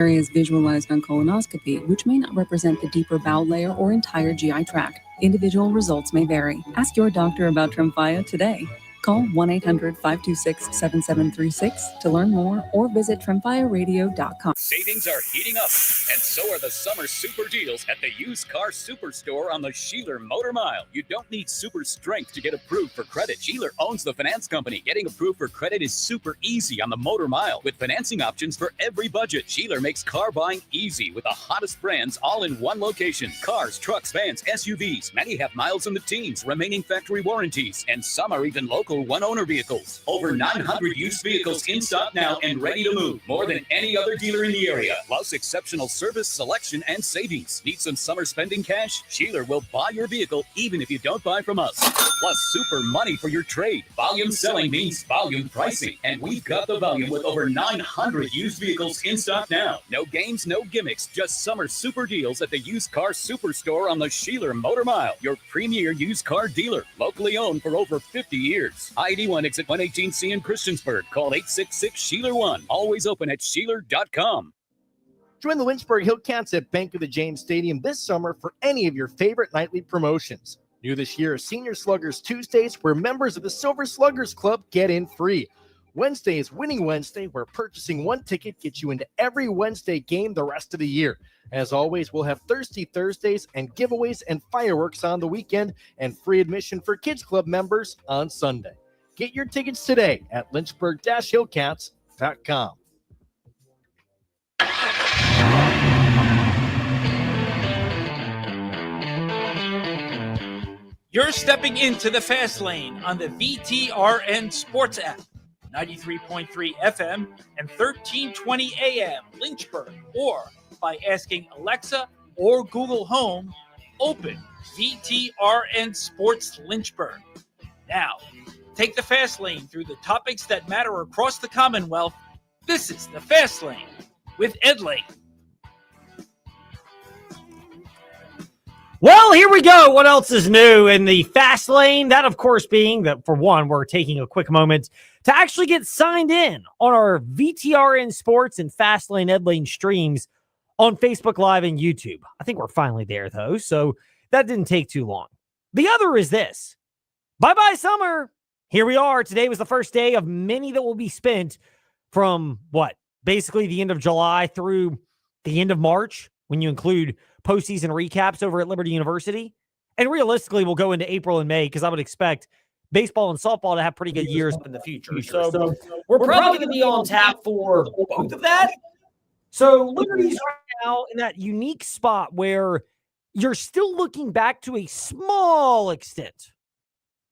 Is visualized on colonoscopy, which may not represent the deeper bowel layer or entire GI tract. Individual results may vary. Ask your doctor about Tremfya today. Call 1-800-526-7736 to learn more or visit TremfyaRadio.com. Savings are heating up, and so are the summer super deals at the used car superstore on the Sheeler Motor Mile. You don't need super strength to get approved for credit. Sheeler owns the finance company. Getting approved for credit is super easy on the Motor Mile with financing options for every budget. Sheeler makes car buying easy with the hottest brands all in one location. Cars, trucks, vans, SUVs. Many have miles in the teens, remaining factory warranties, and some are even local one-owner vehicles. Over 900 used vehicles in stock now and ready to move. More than any other dealer in the area. Plus exceptional service, selection, and savings. Need some summer spending cash? Sheeler will buy your vehicle even if you don't buy from us. Plus super money for your trade. Volume selling means volume pricing. And we've got the volume with over 900 used vehicles in stock now. No games, no gimmicks, just summer super deals at the used car superstore on the Sheeler Motor Mile. Your premier used car dealer. Locally owned for over 50 years. I-81 exit 118C in Christiansburg. Call 866-SHEELER1. Always open at Sheeler.com. Join the Lynchburg Hillcats at Bank of the James Stadium this summer for any of your favorite nightly promotions. New this year is Senior Sluggers Tuesdays, where members of the Silver Sluggers Club get in free. Wednesday is Winning Wednesday, where purchasing one ticket gets you into every Wednesday game the rest of the year. As always, we'll have Thirsty Thursdays and giveaways and fireworks on the weekend, and free admission for Kids Club members on Sunday. Get your tickets today at lynchburg-hillcats.com. You're stepping into the fast lane on the VTRN Sports app. 93.3 FM and 1320 AM Lynchburg, or by asking Alexa or Google Home, open VTRN Sports Lynchburg. Now, take the fast lane through the topics that matter across the Commonwealth. This is the Fast Lane with Ed Lane. Well, here we go. What else is new in the fast lane? That, of course, being that, for one, we're taking a quick moment to actually get signed in on our VTRN Sports and Fastlane Ed Lane streams on Facebook Live and YouTube. I think we're finally there, though, so that didn't take too long. The other is this. Bye-bye, summer. Here we are. Today was the first day of many that will be spent from, basically the end of July through the end of March, when you include postseason recaps over at Liberty University. And realistically, we'll go into April and May, because I would expect baseball and softball to have pretty good years in the future. So we're probably going to be on tap for both of that. So Liberty's right now in that unique spot where you're still looking back to a small extent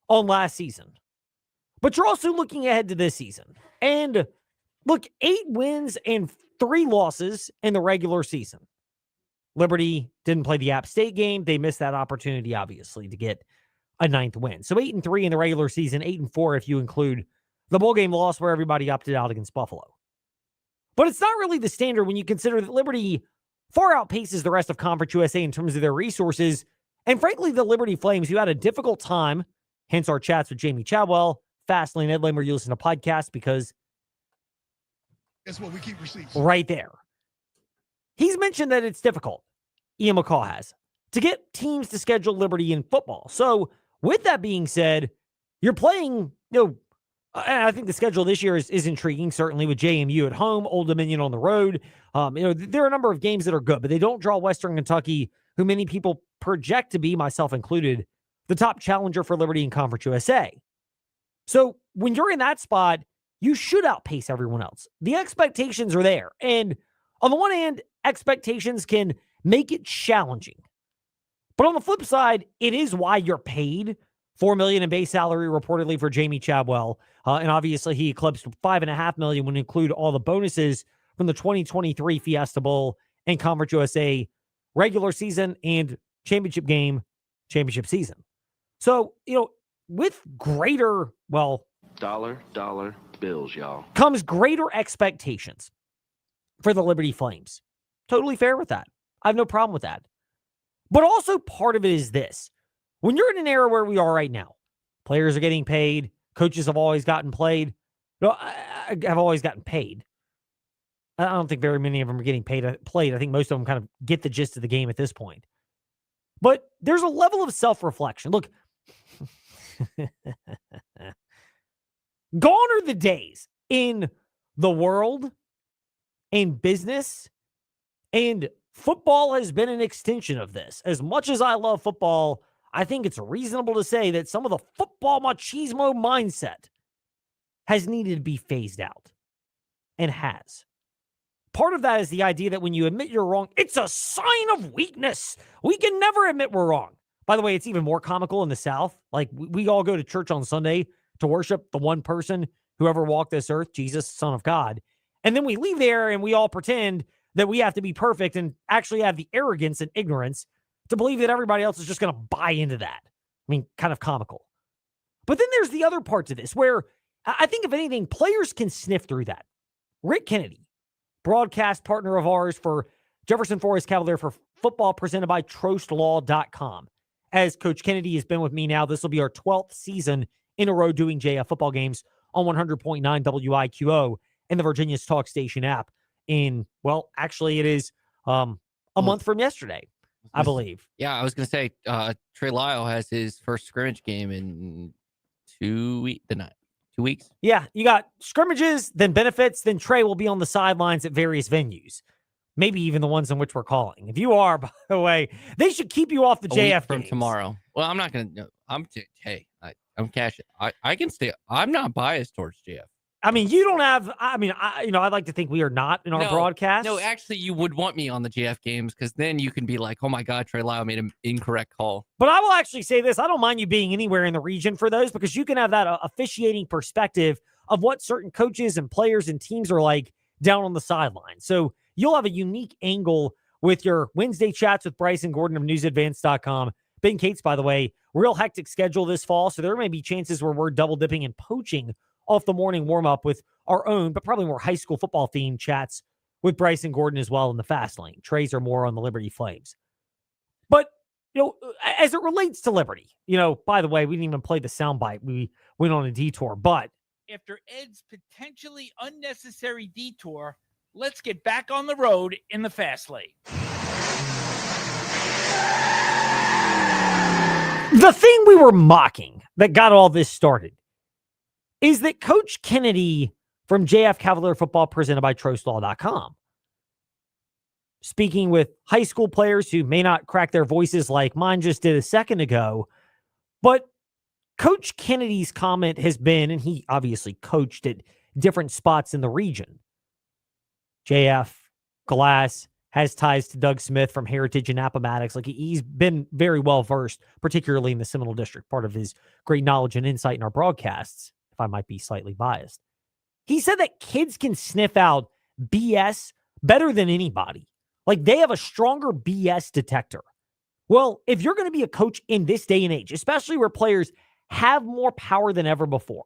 on last season, but you're also looking ahead to this season. And look, 8 wins and 3 losses in the regular season. Liberty didn't play the App State game. They missed that opportunity, obviously, to get a 9th win. So 8-3 in the regular season, 8-4 if you include the bowl game loss where everybody opted out against Buffalo. But it's not really the standard when you consider that Liberty far outpaces the rest of Conference USA in terms of their resources. And frankly, the Liberty Flames, who had a difficult time, hence our chats with Jamie Chadwell, Fastlane, Ed Lane, where you listen to podcasts, because that's what we keep receipts. Right there. He's mentioned that it's difficult, Ian McCaw has, to get teams to schedule Liberty in football. So with that being said, you're playing, I think the schedule this year is intriguing, certainly with JMU at home, Old Dominion on the road. There are a number of games that are good, but they don't draw Western Kentucky, who many people project to be, myself included, the top challenger for Liberty in Conference USA. So when you're in that spot, you should outpace everyone else. The expectations are there. And on the one hand, expectations can make it challenging. But on the flip side, it is why you're paid $4 million in base salary reportedly for Jamie Chadwell. And obviously he eclipsed $5.5 million when you include all the bonuses from the 2023 Fiesta Bowl and Conference USA regular season and championship game, championship season. So, with greater, dollar bills, y'all, comes greater expectations for the Liberty Flames. Totally fair with that. I have no problem with that. But also part of it is this. When you're in an era where we are right now, players are getting paid, coaches have always gotten paid. I don't think very many of them are getting played. I think most of them kind of get the gist of the game at this point. But there's a level of self-reflection. Look, gone are the days in the world, in business, and football has been an extension of this. As much as I love football, I think it's reasonable to say that some of the football machismo mindset has needed to be phased out, and has. Part of that is the idea that when you admit you're wrong, it's a sign of weakness. We can never admit we're wrong. By the way, it's even more comical in the South. Like, we all go to church on Sunday to worship the one person who ever walked this earth, Jesus, Son of God. And then we leave there and we all pretend that we have to be perfect and actually have the arrogance and ignorance to believe that everybody else is just going to buy into that. I mean, kind of comical. But then there's the other part to this where I think, if anything, players can sniff through that. Rick Kennedy, broadcast partner of ours for Jefferson Forest Cavalier for football, presented by TrostLaw.com. As Coach Kennedy has been with me now, this will be our 12th season in a row doing JF football games on 100.9 WIQO and the Virginia's Talk Station app. Actually, it is a month from yesterday, I believe. Yeah, I was going to say Trey Lyle has his first scrimmage game in 2 weeks. Yeah, you got scrimmages, then benefits, then Trey will be on the sidelines at various venues. Maybe even the ones in which we're calling. If you are, by the way, they should keep you off the JF from games. Tomorrow. Well, I'm not going to. I'm cashing. I can stay. I'm not biased towards JF. I mean, you don't have. I'd like to think we are not in our broadcast. No, actually, you would want me on the JF games because then you can be like, oh my God, Trey Lyle made an incorrect call. But I will actually say this: I don't mind you being anywhere in the region for those, because you can have that officiating perspective of what certain coaches and players and teams are like down on the sideline. So you'll have a unique angle with your Wednesday chats with Bryson Gordon of NewsAdvance.com. Ben Cates, by the way, real hectic schedule this fall, so there may be chances where we're double dipping and poaching off the morning warm-up with our own, but probably more high school football-themed chats with Bryson Gordon as well in the fast lane. Trays are more on the Liberty Flames. But, as it relates to Liberty, by the way, we didn't even play the soundbite. We went on a detour, but After Ed's potentially unnecessary detour, let's get back on the road in the fast lane. the thing we were mocking that got all this started is that Coach Kennedy from JF Cavalier Football, presented by TrostLaw.com, speaking with high school players who may not crack their voices like mine just did a second ago, but Coach Kennedy's comment has been, and he obviously coached at different spots in the region. JF, Glass, has ties to Doug Smith from Heritage and Appomattox. Like, he's been very well versed, particularly in the Seminole District, part of his great knowledge and insight in our broadcasts, if I might be slightly biased. He said that kids can sniff out BS better than anybody. Like, they have a stronger BS detector. Well, if you're going to be a coach in this day and age, especially where players have more power than ever before,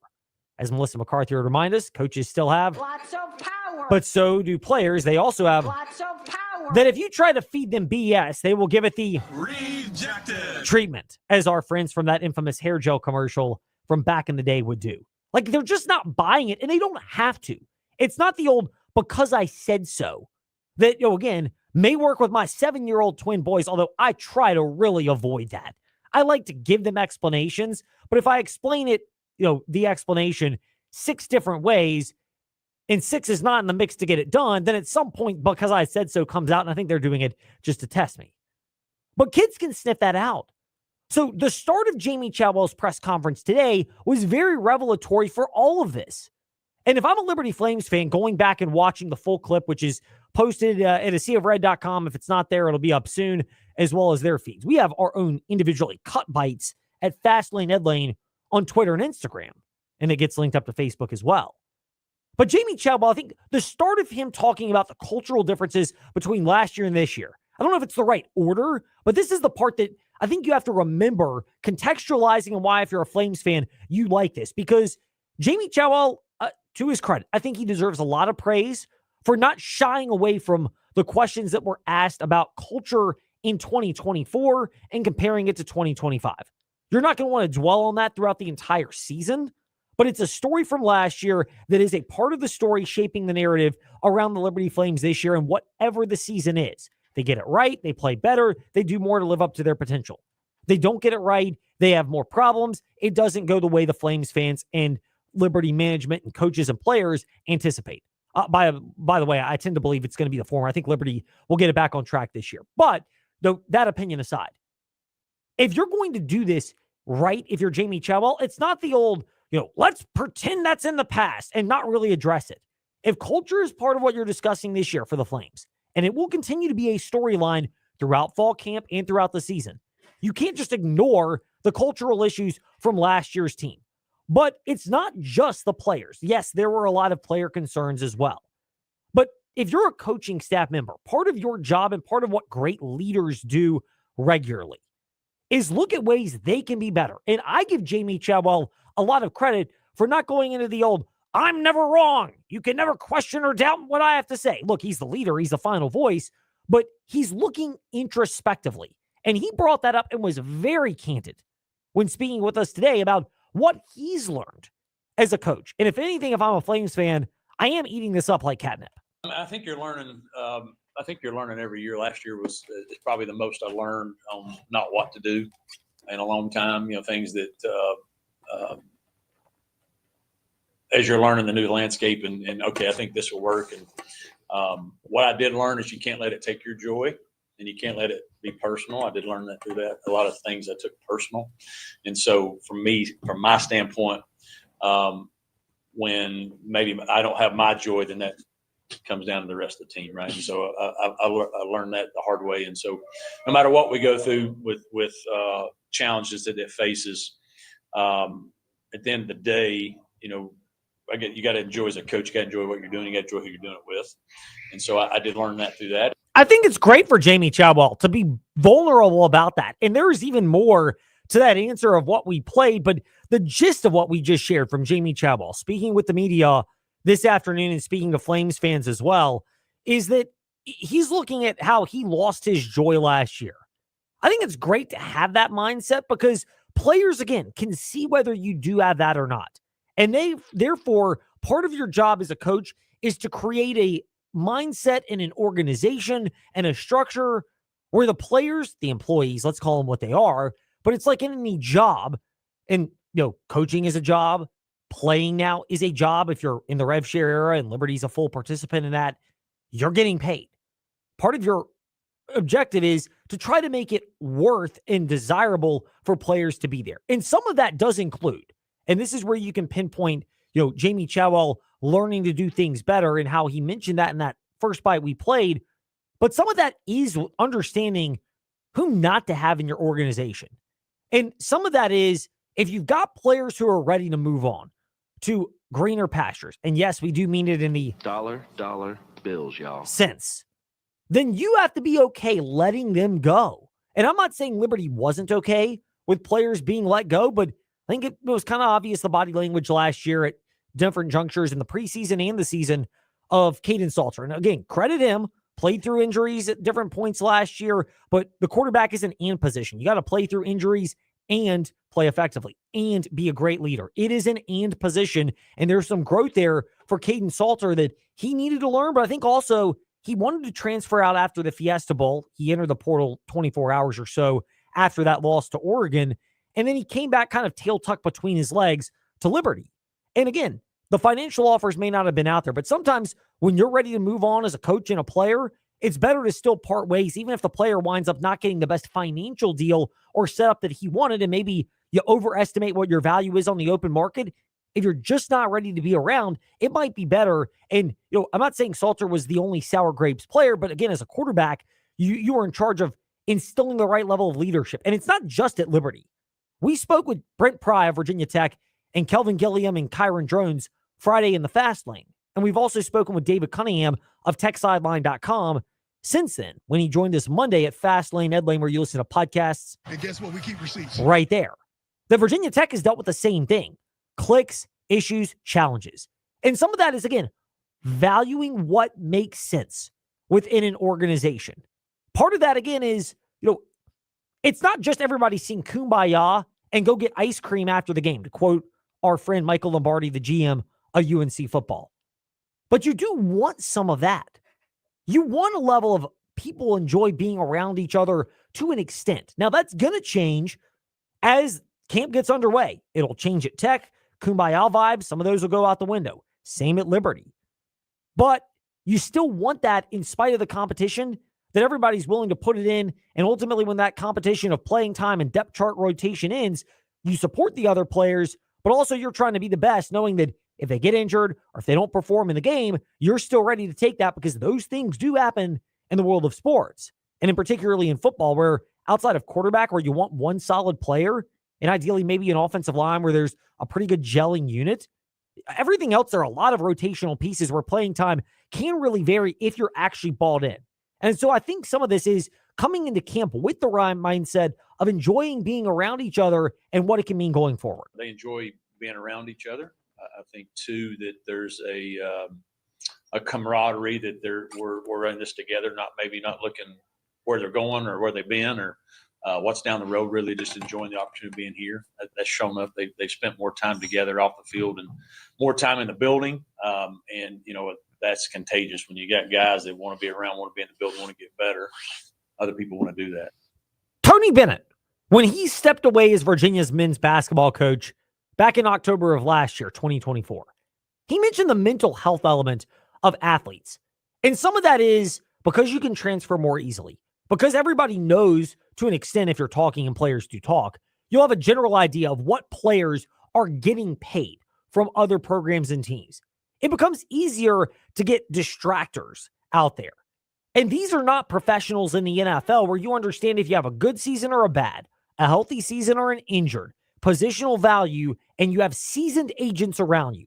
as Melissa McCarthy would remind us, coaches still have lots of power, but so do players. They also have lots of power. That if you try to feed them BS, they will give it the Rejected treatment, as our friends from that infamous hair gel commercial from back in the day would do. Like, they're just not buying it, and they don't have to. It's not the old because I said so that, again, may work with my 7-year-old twin boys, although I try to really avoid that. I like to give them explanations, but if I explain it, the explanation 6 different ways, and 6 is not in the mix to get it done, then at some point, because I said so comes out, and I think they're doing it just to test me. But kids can sniff that out. So the start of Jamie Chadwell's press conference today was very revelatory for all of this. And if I'm a Liberty Flames fan, going back and watching the full clip, which is posted at aseaofred.com, if it's not there, it'll be up soon, as well as their feeds. We have our own individually cut bites at Fastlane Edlane on Twitter and Instagram, and it gets linked up to Facebook as well. But Jamie Chadwell, I think the start of him talking about the cultural differences between last year and this year, I don't know if it's the right order, but this is the part that I think you have to remember, contextualizing, and why, if you're a Flames fan, you like this. Because Jamie Chadwell, to his credit, I think he deserves a lot of praise for not shying away from the questions that were asked about culture in 2024 and comparing it to 2025. You're not going to want to dwell on that throughout the entire season, but it's a story from last year that is a part of the story shaping the narrative around the Liberty Flames this year and whatever the season is. They get it right, they play better, they do more to live up to their potential. They don't get it right, they have more problems. It doesn't go the way the Flames fans and Liberty management and coaches and players anticipate. By the way, I tend to believe it's going to be the former. I think Liberty will get it back on track this year. But that opinion aside, if you're going to do this right, if you're Jamie Chadwell, it's not the old, let's pretend that's in the past and not really address it. If culture is part of what you're discussing this year for the Flames, and it will continue to be a storyline throughout fall camp and throughout the season, you can't just ignore the cultural issues from last year's team. But it's not just the players. Yes, there were a lot of player concerns as well. But if you're a coaching staff member, part of your job and part of what great leaders do regularly is look at ways they can be better. And I give Jamie Chadwell a lot of credit for not going into the old, I'm never wrong. You can never question or doubt what I have to say. Look, he's the leader. He's the final voice. But he's looking introspectively. And he brought that up and was very candid when speaking with us today about what he's learned as a coach. And if anything, if I'm a Flames fan, I am eating this up like catnip. I think you're learning. I think you're learning every year. Last year was probably the most I learned on not what to do in a long time. Things that as you're learning the new landscape and okay, I think this will work. And what I did learn is you can't let it take your joy, and you can't let it be personal. I did learn that through that. A lot of things I took personal, and so from my standpoint, when maybe I don't have my joy, then that comes down to the rest of the team, right? And so I learned that the hard way. And so no matter what we go through with challenges that it faces, at the end of the day, you got to enjoy as a coach. You got to enjoy what you're doing. You got to enjoy who you're doing it with. And so I did learn that through that. I think it's great for Jamie Chadwell to be vulnerable about that. And there's even more to that answer of what we played, but the gist of what we just shared from Jamie Chadwell, speaking with the media this afternoon and speaking to Flames fans as well, is that he's looking at how he lost his joy last year. I think it's great to have that mindset because players, again, can see whether you do have that or not. And therefore, part of your job as a coach is to create a mindset in an organization and a structure where the players, the employees, let's call them what they are, but it's like in any job. And, coaching is a job. Playing now is a job. If you're in the rev share era and Liberty's a full participant in that, you're getting paid. Part of your objective is to try to make it worth and desirable for players to be there. And some of that does include, and this is where you can pinpoint, Jamie Chadwell learning to do things better and how he mentioned that in that first bite we played. But some of that is understanding who not to have in your organization. And some of that is if you've got players who are ready to move on to greener pastures, and yes, we do mean it in the dollar bills, y'all, sense, then you have to be okay letting them go. And I'm not saying Liberty wasn't okay with players being let go, but I think it was kind of obvious the body language last year at different junctures in the preseason and the season of Caden Salter. And again, credit him, played through injuries at different points last year, but the quarterback is an and position. You got to play through injuries and play effectively and be a great leader. It is an and position, and there's some growth there for Caden Salter that he needed to learn, but I think also he wanted to transfer out after the Fiesta Bowl. He entered the portal 24 hours or so after that loss to Oregon, and then he came back kind of tail tucked between his legs to Liberty. And again, the financial offers may not have been out there, but sometimes when you're ready to move on as a coach and a player, it's better to still part ways, even if the player winds up not getting the best financial deal or setup that he wanted, and maybe you overestimate what your value is on the open market. If you're just not ready to be around, it might be better. And, I'm not saying Salter was the only sour grapes player, but again, as a quarterback, you were in charge of instilling the right level of leadership. And it's not just at Liberty. We spoke with Brent Pry of Virginia Tech and Kelvin Gilliam and Kyron Drones Friday in the Fast Lane. And we've also spoken with David Cunningham of TechSideline.com since then, when he joined us Monday at Fast Lane Ed Lane, where you listen to podcasts. And guess what? We keep receipts. Right there. The Virginia Tech has dealt with the same thing. Clicks, issues, challenges. And some of that is, again, valuing what makes sense within an organization. Part of that, again, is, it's not just everybody sing Kumbaya and go get ice cream after the game, to quote our friend Michael Lombardi, the GM of UNC football. But you do want some of that. You want a level of people enjoy being around each other to an extent. Now, that's going to change as camp gets underway. It'll change at Tech, Kumbaya vibes. Some of those will go out the window. Same at Liberty. But you still want that in spite of the competition, that everybody's willing to put it in. And ultimately, when that competition of playing time and depth chart rotation ends, you support the other players, but also you're trying to be the best, knowing that if they get injured or if they don't perform in the game, you're still ready to take that, because those things do happen in the world of sports. And in particularly in football, where outside of quarterback, where you want one solid player and ideally maybe an offensive line where there's a pretty good gelling unit, everything else, there are a lot of rotational pieces where playing time can really vary if you're actually balled in. And so I think some of this is coming into camp with the right mindset of enjoying being around each other and what it can mean going forward. They enjoy being around each other. I think too that there's a camaraderie that we're in this together. Not looking where they're going or where they've been or what's down the road. Really, just enjoying the opportunity of being here. That's shown up. They've spent more time together off the field and more time in the building. And that's contagious when you got guys that want to be around, want to be in the building, want to get better. Other people want to do that. Tony Bennett, when he stepped away as Virginia's men's basketball coach back in October of last year, 2024, he mentioned the mental health element of athletes. And some of that is because you can transfer more easily, because everybody knows to an extent, if you're talking and players do talk, you'll have a general idea of what players are getting paid from other programs and teams. It becomes easier to get distractors out there. And these are not professionals in the NFL where you understand if you have a good season or a bad, a healthy season or an injured, positional value, and you have seasoned agents around you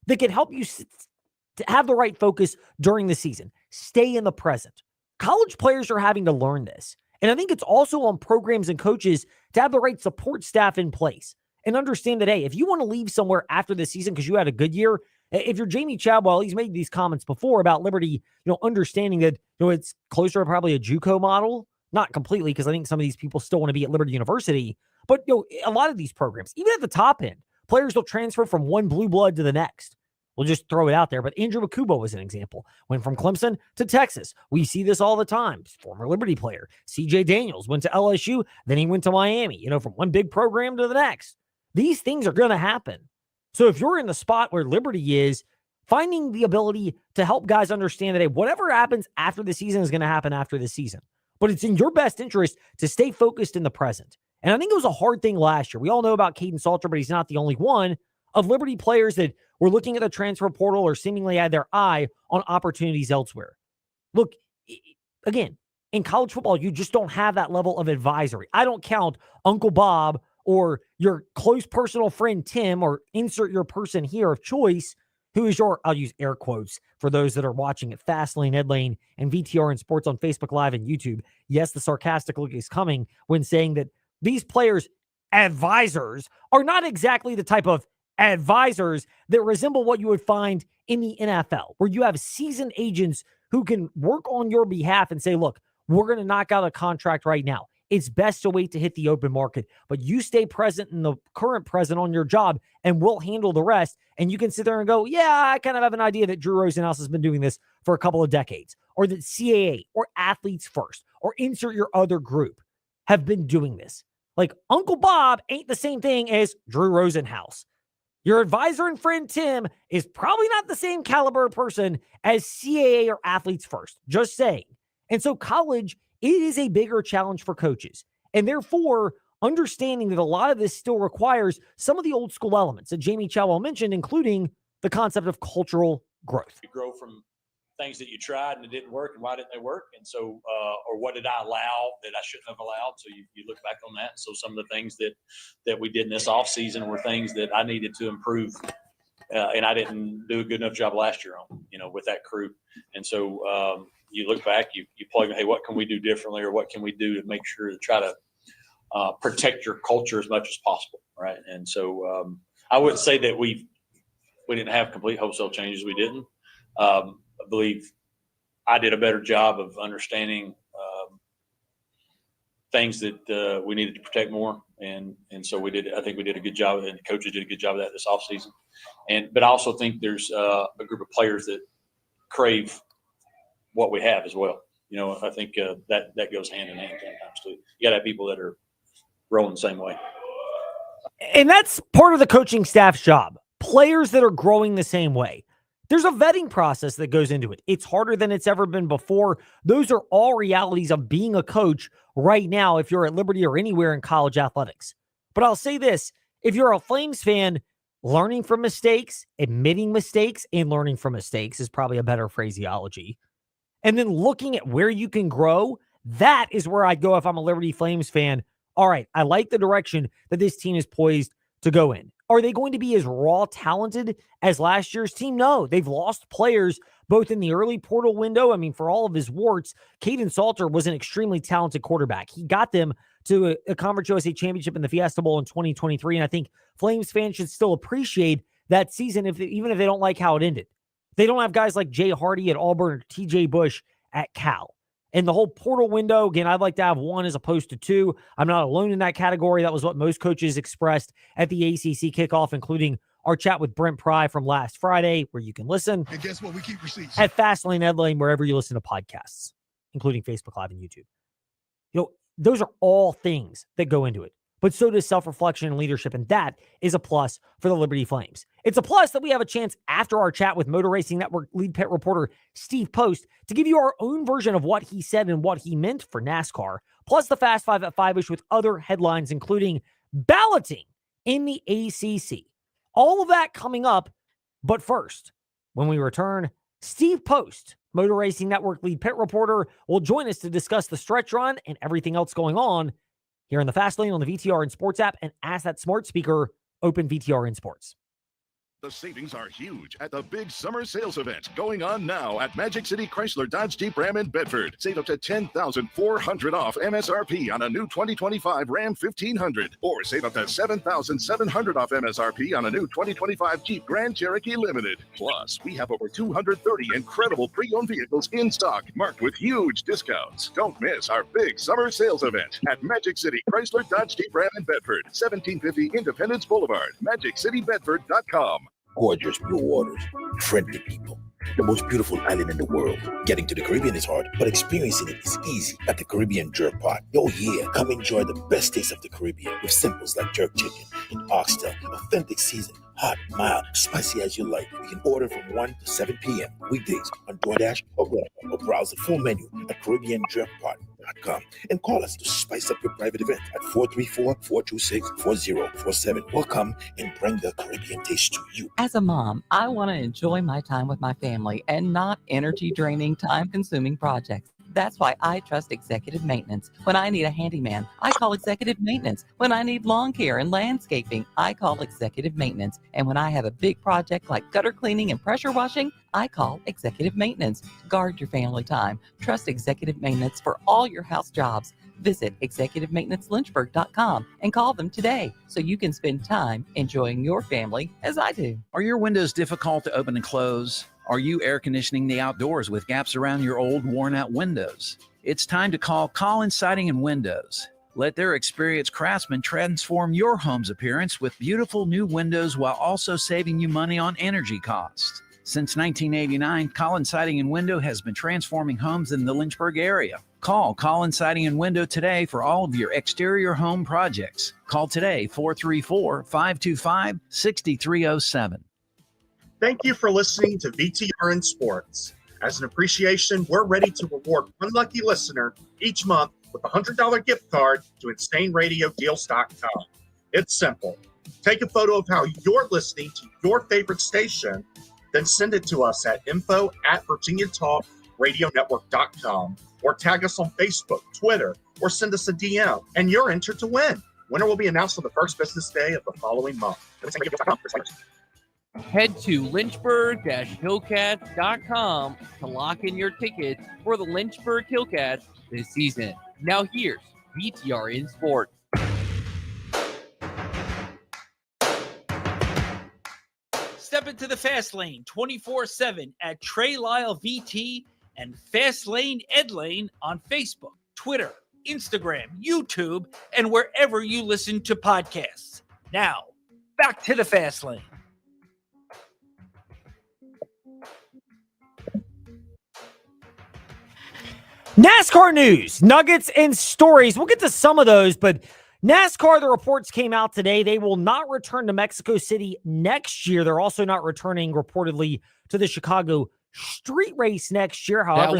that can help you to have the right focus during the season. Stay in the present. College players are having to learn this. And I think it's also on programs and coaches to have the right support staff in place and understand that, hey, if you want to leave somewhere after the season because you had a good year, if you're Jamie Chadwell, he's made these comments before about Liberty, understanding that, it's closer to probably a JUCO model, not completely, because I think some of these people still want to be at Liberty University, but a lot of these programs, even at the top end, players will transfer from one blue blood to the next. We'll just throw it out there. But Andrew Makubo was an example. Went from Clemson to Texas. We see this all the time. Former Liberty player. CJ Daniels went to LSU. Then he went to Miami, from one big program to the next. These things are going to happen. So if you're in the spot where Liberty is, finding the ability to help guys understand that, hey, whatever happens after the season is going to happen after the season. But it's in your best interest to stay focused in the present. And I think it was a hard thing last year. We all know about Caden Salter, but he's not the only one of Liberty players that were looking at the transfer portal or seemingly had their eye on opportunities elsewhere. Look, again, in college football, you just don't have that level of advisory. I don't count Uncle Bob or your close personal friend Tim, or insert your person here of choice, who is your, I'll use air quotes for those that are watching at Fastlane, Ed Lane, and VTRN Sports on Facebook Live and YouTube. Yes, the sarcastic look is coming when saying that these players' advisors are not exactly the type of advisors that resemble what you would find in the NFL, where you have seasoned agents who can work on your behalf and say, look, we're going to knock out a contract right now. It's best to wait to hit the open market, but you stay present in the current present on your job and we'll handle the rest. And you can sit there and go, yeah, I kind of have an idea that Drew Rosenhaus has been doing this for a couple of decades, or that CAA or Athletes First or insert your other group have been doing this. Like Uncle Bob ain't the same thing as Drew Rosenhaus. Your advisor and friend Tim is probably not the same caliber person as CAA or Athletes First. Just saying. And so college, it is a bigger challenge for coaches. And therefore, understanding that a lot of this still requires some of the old school elements that Jamie Chadwell mentioned, including the concept of cultural growth. You grow from things that you tried and it didn't work, and why didn't they work? And so, or what did I allow that I shouldn't have allowed? So you look back on that. So some of the things that we did in this off season were things that I needed to improve. And I didn't do a good enough job last year on, with that crew. And so you look back, you plug, hey, what can we do differently, or what can we do to make sure to try to protect your culture as much as possible, right? And so I wouldn't say that we didn't have complete wholesale changes. We didn't. I believe I did a better job of understanding things that we needed to protect more. And so we did. I think we did a good job, and the coaches did a good job of that this offseason. But I also think there's a group of players that crave what we have as well. I think that goes hand in hand sometimes too. You got to have people that are rolling the same way. And that's part of the coaching staff's job. Players that are growing the same way. There's a vetting process that goes into it. It's harder than it's ever been before. Those are all realities of being a coach right now if you're at Liberty or anywhere in college athletics. But I'll say this, if you're a Flames fan, learning from mistakes, admitting mistakes, and learning from mistakes is probably a better phraseology. And then looking at where you can grow, that is where I'd go if I'm a Liberty Flames fan. All right, I like the direction that this team is poised to go in. Are they going to be as raw talented as last year's team? No, they've lost players both in the early portal window. I mean, for all of his warts, Caden Salter was an extremely talented quarterback. He got them to a Conference USA championship in the Fiesta Bowl in 2023, and I think Flames fans should still appreciate that season even if they don't like how it ended. They don't have guys like Jay Hardy at Auburn or TJ Bush at Cal. And the whole portal window, again, I'd like to have one as opposed to two. I'm not alone in that category. That was what most coaches expressed at the ACC kickoff, including our chat with Brent Pry from last Friday, where you can listen. And guess what? We keep receipts. At Fastlane Ed Lane, wherever you listen to podcasts, including Facebook Live and YouTube. Those are all things that go into it. But so does self-reflection and leadership, and that is a plus for the Liberty Flames. It's a plus that we have a chance after our chat with Motor Racing Network lead pit reporter Steve Post to give you our own version of what he said and what he meant for NASCAR, plus the Fast Five at 5-ish with other headlines, including balloting in the ACC. All of that coming up, but first, when we return, Steve Post, Motor Racing Network lead pit reporter, will join us to discuss the stretch run and everything else going on here in the Fast Lane on the VTR and Sports app, and ask that smart speaker, open VTR in Sports. The savings are huge at the big summer sales event going on now at Magic City Chrysler Dodge Jeep Ram in Bedford. Save up to $10,400 off MSRP on a new 2025 Ram 1500, or save up to $7,700 off MSRP on a new 2025 Jeep Grand Cherokee Limited. Plus, we have over 230 incredible pre-owned vehicles in stock, marked with huge discounts. Don't miss our big summer sales event at Magic City Chrysler Dodge Jeep Ram in Bedford, 1750 Independence Boulevard, MagicCityBedford.com. Gorgeous blue waters, friendly people, the most beautiful island in the world. Getting to the Caribbean is hard, but experiencing it is easy at the Caribbean Jerk Pot. Oh yeah, come enjoy the best taste of the Caribbean with simples like jerk chicken and oxtail, authentic season, hot, mild, spicy as you like. You can order from 1 to 7 p.m. weekdays on DoorDash or Grab, or browse the full menu at CaribbeanJerkPot.com and call us to spice up your private event at 434-426-4047. We'll come and bring the Caribbean taste to you. As a mom, I want to enjoy my time with my family and not energy-draining, time-consuming projects. That's why I trust Executive Maintenance. When I need a handyman, I call Executive Maintenance. When I need lawn care and landscaping, I call Executive Maintenance. And when I have a big project like gutter cleaning and pressure washing, I call Executive Maintenance. Guard your family time. Trust Executive Maintenance for all your house jobs. Visit executivemaintenancelynchburg.com and call them today so you can spend time enjoying your family as I do. Are your windows difficult to open and close? Are you air conditioning the outdoors with gaps around your old, worn-out windows? It's time to call Collins Siding and Windows. Let their experienced craftsmen transform your home's appearance with beautiful new windows while also saving you money on energy costs. Since 1989, Collins Siding and Window has been transforming homes in the Lynchburg area. Call Collins Siding and Window today for all of your exterior home projects. Call today, 434-525-6307. Thank you for listening to VTRN Sports. As an appreciation, we're ready to reward one lucky listener each month with a $100 gift card to InsaneRadioDeals.com. It's simple. Take a photo of how you're listening to your favorite station, then send it to us at info@VirginiaTalkRadioNetwork.com, or tag us on Facebook, Twitter, or send us a DM, and you're entered to win. Winner will be announced on the first business day of the following month. Head to Lynchburg-Hillcats.com to lock in your tickets for the Lynchburg Hillcats this season. Now here's VTRN Sports. Step into the Fast Lane 24/7 at Trey Lyle VT and Fast Lane Ed Lane on Facebook, Twitter, Instagram, YouTube, and wherever you listen to podcasts. Now, back to the Fast Lane. NASCAR news, nuggets, and stories. We'll get to some of those, but NASCAR, the reports came out today. They will not return to Mexico City next year. They're also not returning, reportedly, to the Chicago street race next year. However,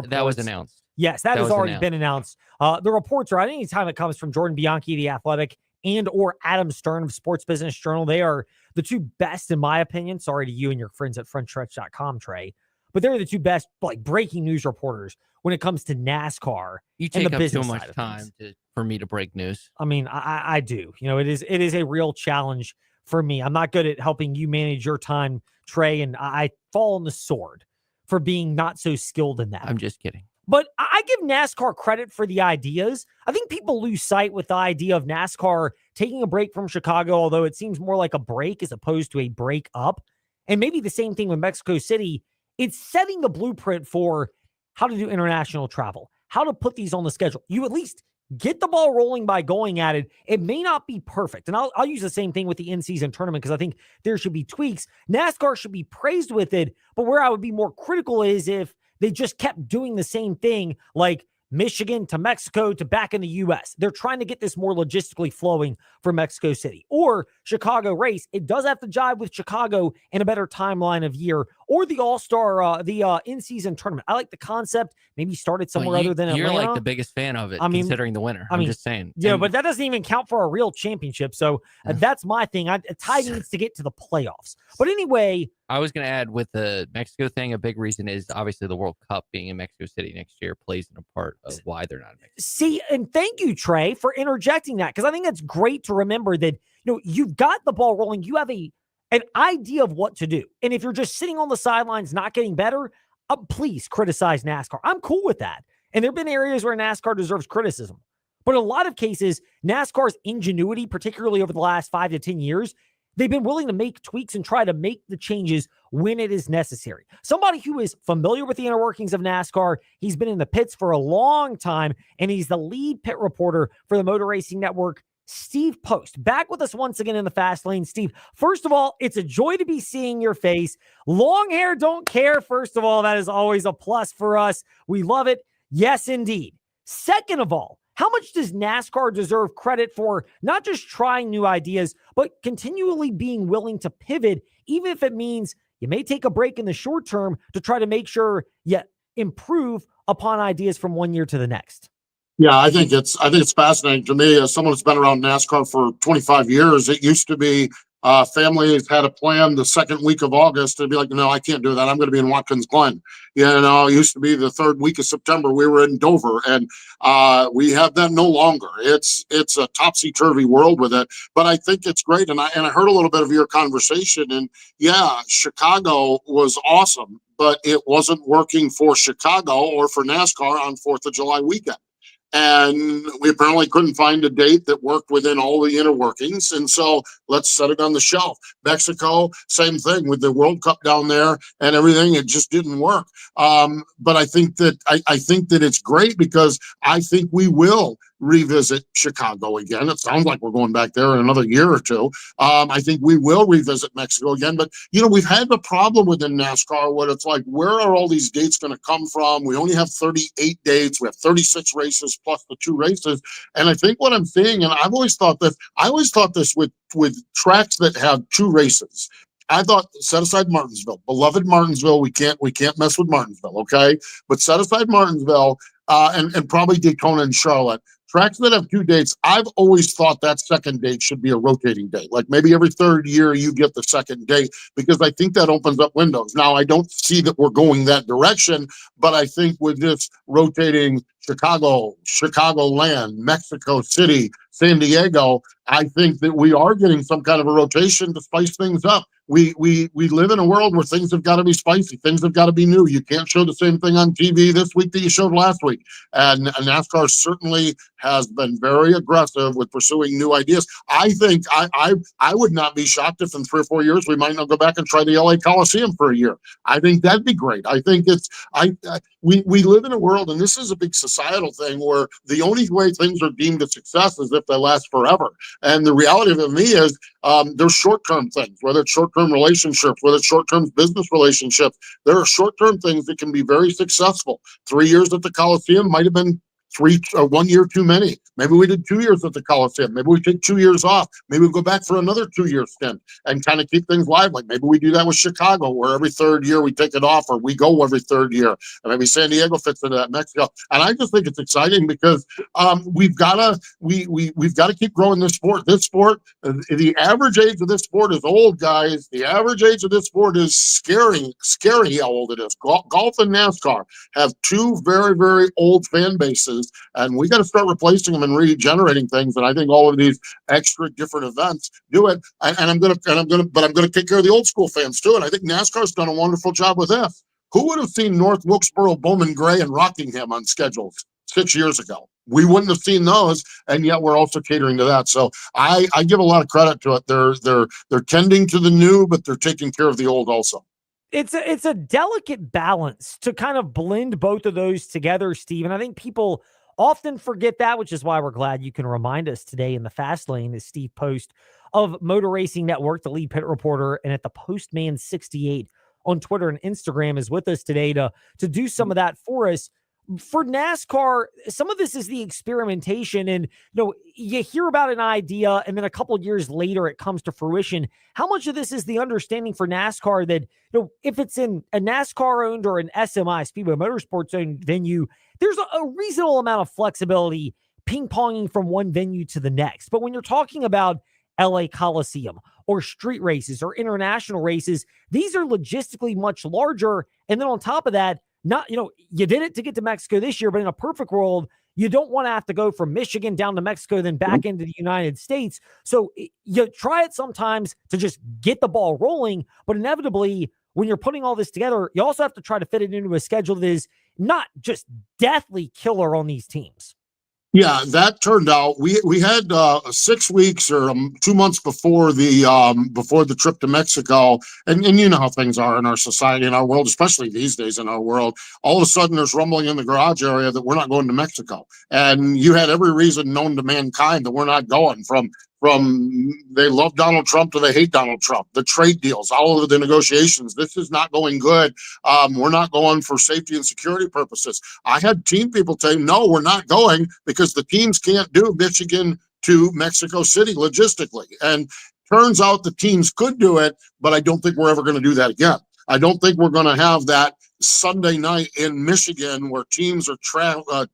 that was announced. Yes, that has already been announced. The reports are, any time it comes from Jordan Bianchi, The Athletic, and or Adam Stern of Sports Business Journal, they are the two best, in my opinion. Sorry to you and your friends at frontstretch.com, Trey. But they're the two best breaking news reporters when it comes to NASCAR. You take up too much time for me to break news. I mean, I do. It is a real challenge for me. I'm not good at helping you manage your time, Trey, and I fall on the sword for being not so skilled in that. I'm just kidding. But I give NASCAR credit for the ideas. I think people lose sight with the idea of NASCAR taking a break from Chicago, although it seems more like a break as opposed to a break up. And maybe the same thing with Mexico City. It's setting the blueprint for how to do international travel, how to put these on the schedule. You at least get the ball rolling by going at it. It may not be perfect. And I'll use the same thing with the in-season tournament because I think there should be tweaks. NASCAR should be praised with it, but where I would be more critical is if they just kept doing the same thing, like Michigan to Mexico to back in the U.S. They're trying to get this more logistically flowing for Mexico City. Or Chicago race, it does have to jive with Chicago in a better timeline of year. Or the All-Star, the in-season tournament. I like the concept. Maybe started somewhere other than Atlanta. You're like the biggest fan of it, considering the winner. I'm just saying. Yeah, but that doesn't even count for a real championship. So that's my thing. A tie needs to get to the playoffs. But anyway, I was going to add with the Mexico thing, a big reason is obviously the World Cup being in Mexico City next year plays in a part of why they're not in Mexico. See, and thank you, Trey, for interjecting that, because I think that's great to remember that you've got the ball rolling. You have an idea of what to do. And if you're just sitting on the sidelines not getting better, please criticize NASCAR. I'm cool with that. And there have been areas where NASCAR deserves criticism. But in a lot of cases, NASCAR's ingenuity, particularly over the last 5 to 10 years, they've been willing to make tweaks and try to make the changes when it is necessary. Somebody who is familiar with the inner workings of NASCAR, he's been in the pits for a long time, and he's the lead pit reporter for the Motor Racing Network, Steve Post. Back with us once again in the Fast Lane. Steve, first of all, it's a joy to be seeing your face. Long hair, don't care. First of all, that is always a plus for us. We love it. Yes, indeed. Second of all, how much does NASCAR deserve credit for not just trying new ideas, but continually being willing to pivot, even if it means you may take a break in the short term to try to make sure you improve upon ideas from one year to the next? Yeah, I think it's fascinating to me as someone who's been around NASCAR for 25 years. It used to be families had a plan the second week of August to be like, no, I can't do that. I'm going to be in Watkins Glen. It used to be the third week of September. We were in Dover, and we have that no longer. It's a topsy-turvy world with it, but I think it's great. And I heard a little bit of your conversation, and yeah, Chicago was awesome, but it wasn't working for Chicago or for NASCAR on 4th of July weekend. And we apparently couldn't find a date that worked within all the inner workings. And so let's set it on the shelf. Mexico, same thing with the World Cup down there and everything. It just didn't work. But I think that it's great because I think we will revisit Chicago again. It sounds like we're going back there in another year or two. I think we will revisit Mexico again. But, we've had the problem within NASCAR where it's like, where are all these dates going to come from? We only have 38 dates. We have 36 races plus the 2 races. And I think what I'm seeing, and I always thought this with tracks that have 2 races. I thought, set aside Martinsville, beloved Martinsville. We can't mess with Martinsville, okay? But set aside Martinsville and probably Daytona and Charlotte. Tracks that have 2 dates, I've always thought that second date should be a rotating date. Like maybe every third year you get the second date, because I think that opens up windows. Now, I don't see that we're going that direction, but I think with this rotating Chicagoland, Mexico City, San Diego, I think that we are getting some kind of a rotation to spice things up. we live in a world where things have got to be spicy. Things have got to be new. You can't show the same thing on TV this week that you showed last week. And NASCAR certainly has been very aggressive with pursuing new ideas. I think I would not be shocked if in 3 or 4 years we might not go back and try the LA Coliseum for a year. I think that'd be great. I think we live in a world, and this is a big societal thing, where the only way things are deemed a success is if they last forever. And the reality of it, me, is there's short-term things, whether it's short-term relationships, whether it's short-term business relationships. There are short-term things that can be very successful. 3 years at the Coliseum might have been 1 year too many. Maybe we did 2 years at the Coliseum. Maybe we take 2 years off. Maybe we go back for another 2-year stint and kind of keep things lively. Maybe we do that with Chicago, where every third year we take it off, or we go every third year. And maybe San Diego fits into that, Mexico. And I just think it's exciting because we've got to keep growing this sport. This sport, the average age of this sport is old, guys. The average age of this sport is scary how old it is. Golf and NASCAR have two very, very old fan bases, and we got to start replacing them and regenerating things. And I think all of these extra different events do it. But I'm going to take care of the old school fans too. And I think NASCAR's done a wonderful job with this. Who would have seen North Wilkesboro, Bowman Gray, and Rockingham on schedules 6 years ago? We wouldn't have seen those, and yet we're also catering to that. So I give a lot of credit to it. They're tending to the new, but they're taking care of the old also. It's a delicate balance to kind of blend both of those together, Steve. And I think people often forget that, which is why we're glad you can remind us today in the Fast Lane is Steve Post of Motor Racing Network, the lead pit reporter, and at the Postman 68 on Twitter and Instagram is with us today to do some of that for us. For NASCAR, some of this is the experimentation, and you hear about an idea and then a couple of years later it comes to fruition. How much of this is the understanding for NASCAR that if it's in a NASCAR owned or an SMI, Speedway Motorsports owned venue, there's a reasonable amount of flexibility ping-ponging from one venue to the next. But when you're talking about LA Coliseum or street races or international races, these are logistically much larger. And then on top of that, you did it to get to Mexico this year, but in a perfect world, you don't want to have to go from Michigan down to Mexico, then back into the United States. So you try it sometimes to just get the ball rolling, but inevitably, when you're putting all this together, you also have to try to fit it into a schedule that is not just deathly killer on these teams. Yeah, that turned out. We had 6 weeks or 2 months before the trip to Mexico, and you know how things are in our society, in our world, especially these days in our world. All of a sudden, there's rumbling in the garage area that we're not going to Mexico, and you had every reason known to mankind that we're not going. From they love Donald Trump to they hate Donald Trump, the trade deals, all of the negotiations. This is not going good. We're not going for safety and security purposes. I had team people say, no, we're not going because the teams can't do Michigan to Mexico City logistically. And turns out the teams could do it, but I don't think we're ever going to do that again. I don't think we're going to have that Sunday night in Michigan where teams are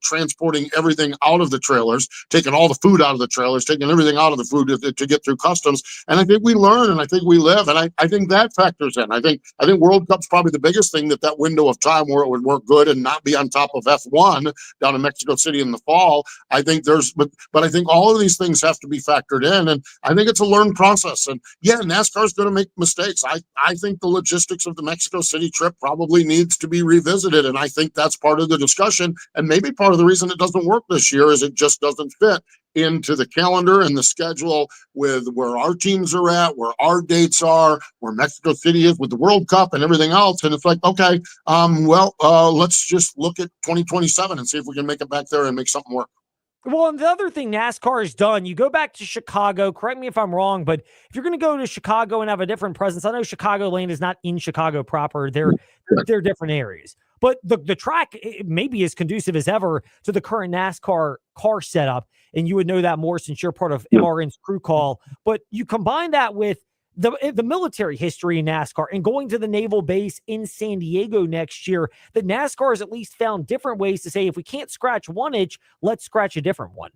transporting everything out of the trailers, taking all the food out of the trailers, taking everything out of the food to get through customs. And I think we learn, and I think we live, and I think that factors in. I think World Cup's probably the biggest thing, that window of time where it would work good and not be on top of F1 down in Mexico City in the fall. I think but I think all of these things have to be factored in, and I think it's a learned process. And yeah, NASCAR's going to make mistakes. I think the logistics of the Mexico City trip probably needs to be revisited, and I think that's part of the discussion, and maybe part of the reason it doesn't work this year is it just doesn't fit into the calendar and the schedule with where our teams are at, where our dates are, where Mexico City is with the World Cup and everything else. And it's like, okay, let's just look at 2027 and see if we can make it back there and make something work. Well, and the other thing NASCAR has done, you go back to Chicago, correct me if I'm wrong, but if you're going to go to Chicago and have a different presence, I know Chicagoland is not in Chicago proper. They're different areas. But the track maybe is conducive as ever to the current NASCAR car setup, and you would know that more since you're part of MRN's crew call. But you combine that with the military history in NASCAR and going to the naval base in San Diego next year, that NASCAR has at least found different ways to say, if we can't scratch one itch, let's scratch a different one.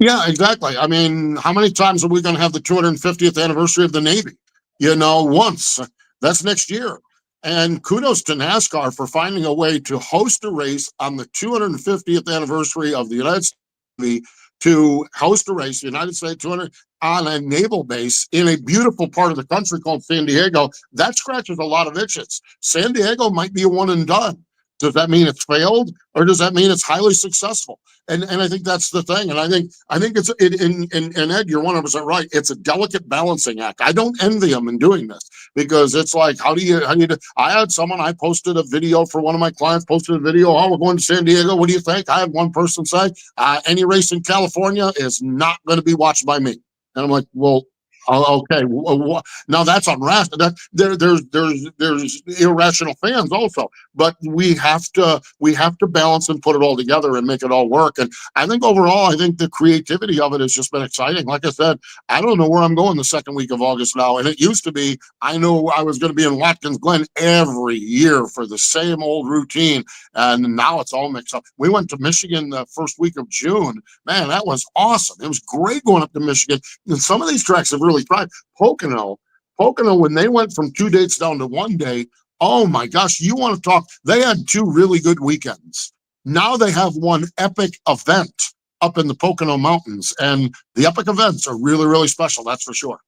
Yeah, exactly. I mean, how many times are we going to have the 250th anniversary of the Navy? Once. That's next year. And kudos to NASCAR for finding a way to host a race on the 250th anniversary of the United States Navy, to host a race, the United States 200. on a naval base in a beautiful part of the country called San Diego, that scratches a lot of itches. San Diego might be a one and done. Does that mean it's failed, or does that mean it's highly successful? And I think that's the thing. And I think it's and Ed, you're 100% right. It's a delicate balancing act. I don't envy them in doing this, because it's like, how do you do? I had someone, I posted a video for one of my clients, posted a video, oh, we're going to San Diego. What do you think? I had one person say, any race in California is not going to be watched by me. And I'm like, well, okay. Now that's unrational. There's irrational fans also, but we have to balance and put it all together and make it all work. And I think overall, I think the creativity of it has just been exciting. Like I said, I don't know where I'm going the second week of August now. And it used to be, I know I was going to be in Watkins Glen every year for the same old routine. And now it's all mixed up. We went to Michigan the first week of June. Man, that was awesome. It was great going up to Michigan. And some of these tracks have really tried. Pocono, when they went from 2 dates down to 1 day, oh my gosh, you want to talk, they had 2 really good weekends. Now they have one epic event up in the Pocono Mountains, and the epic events are really, really special, that's for sure.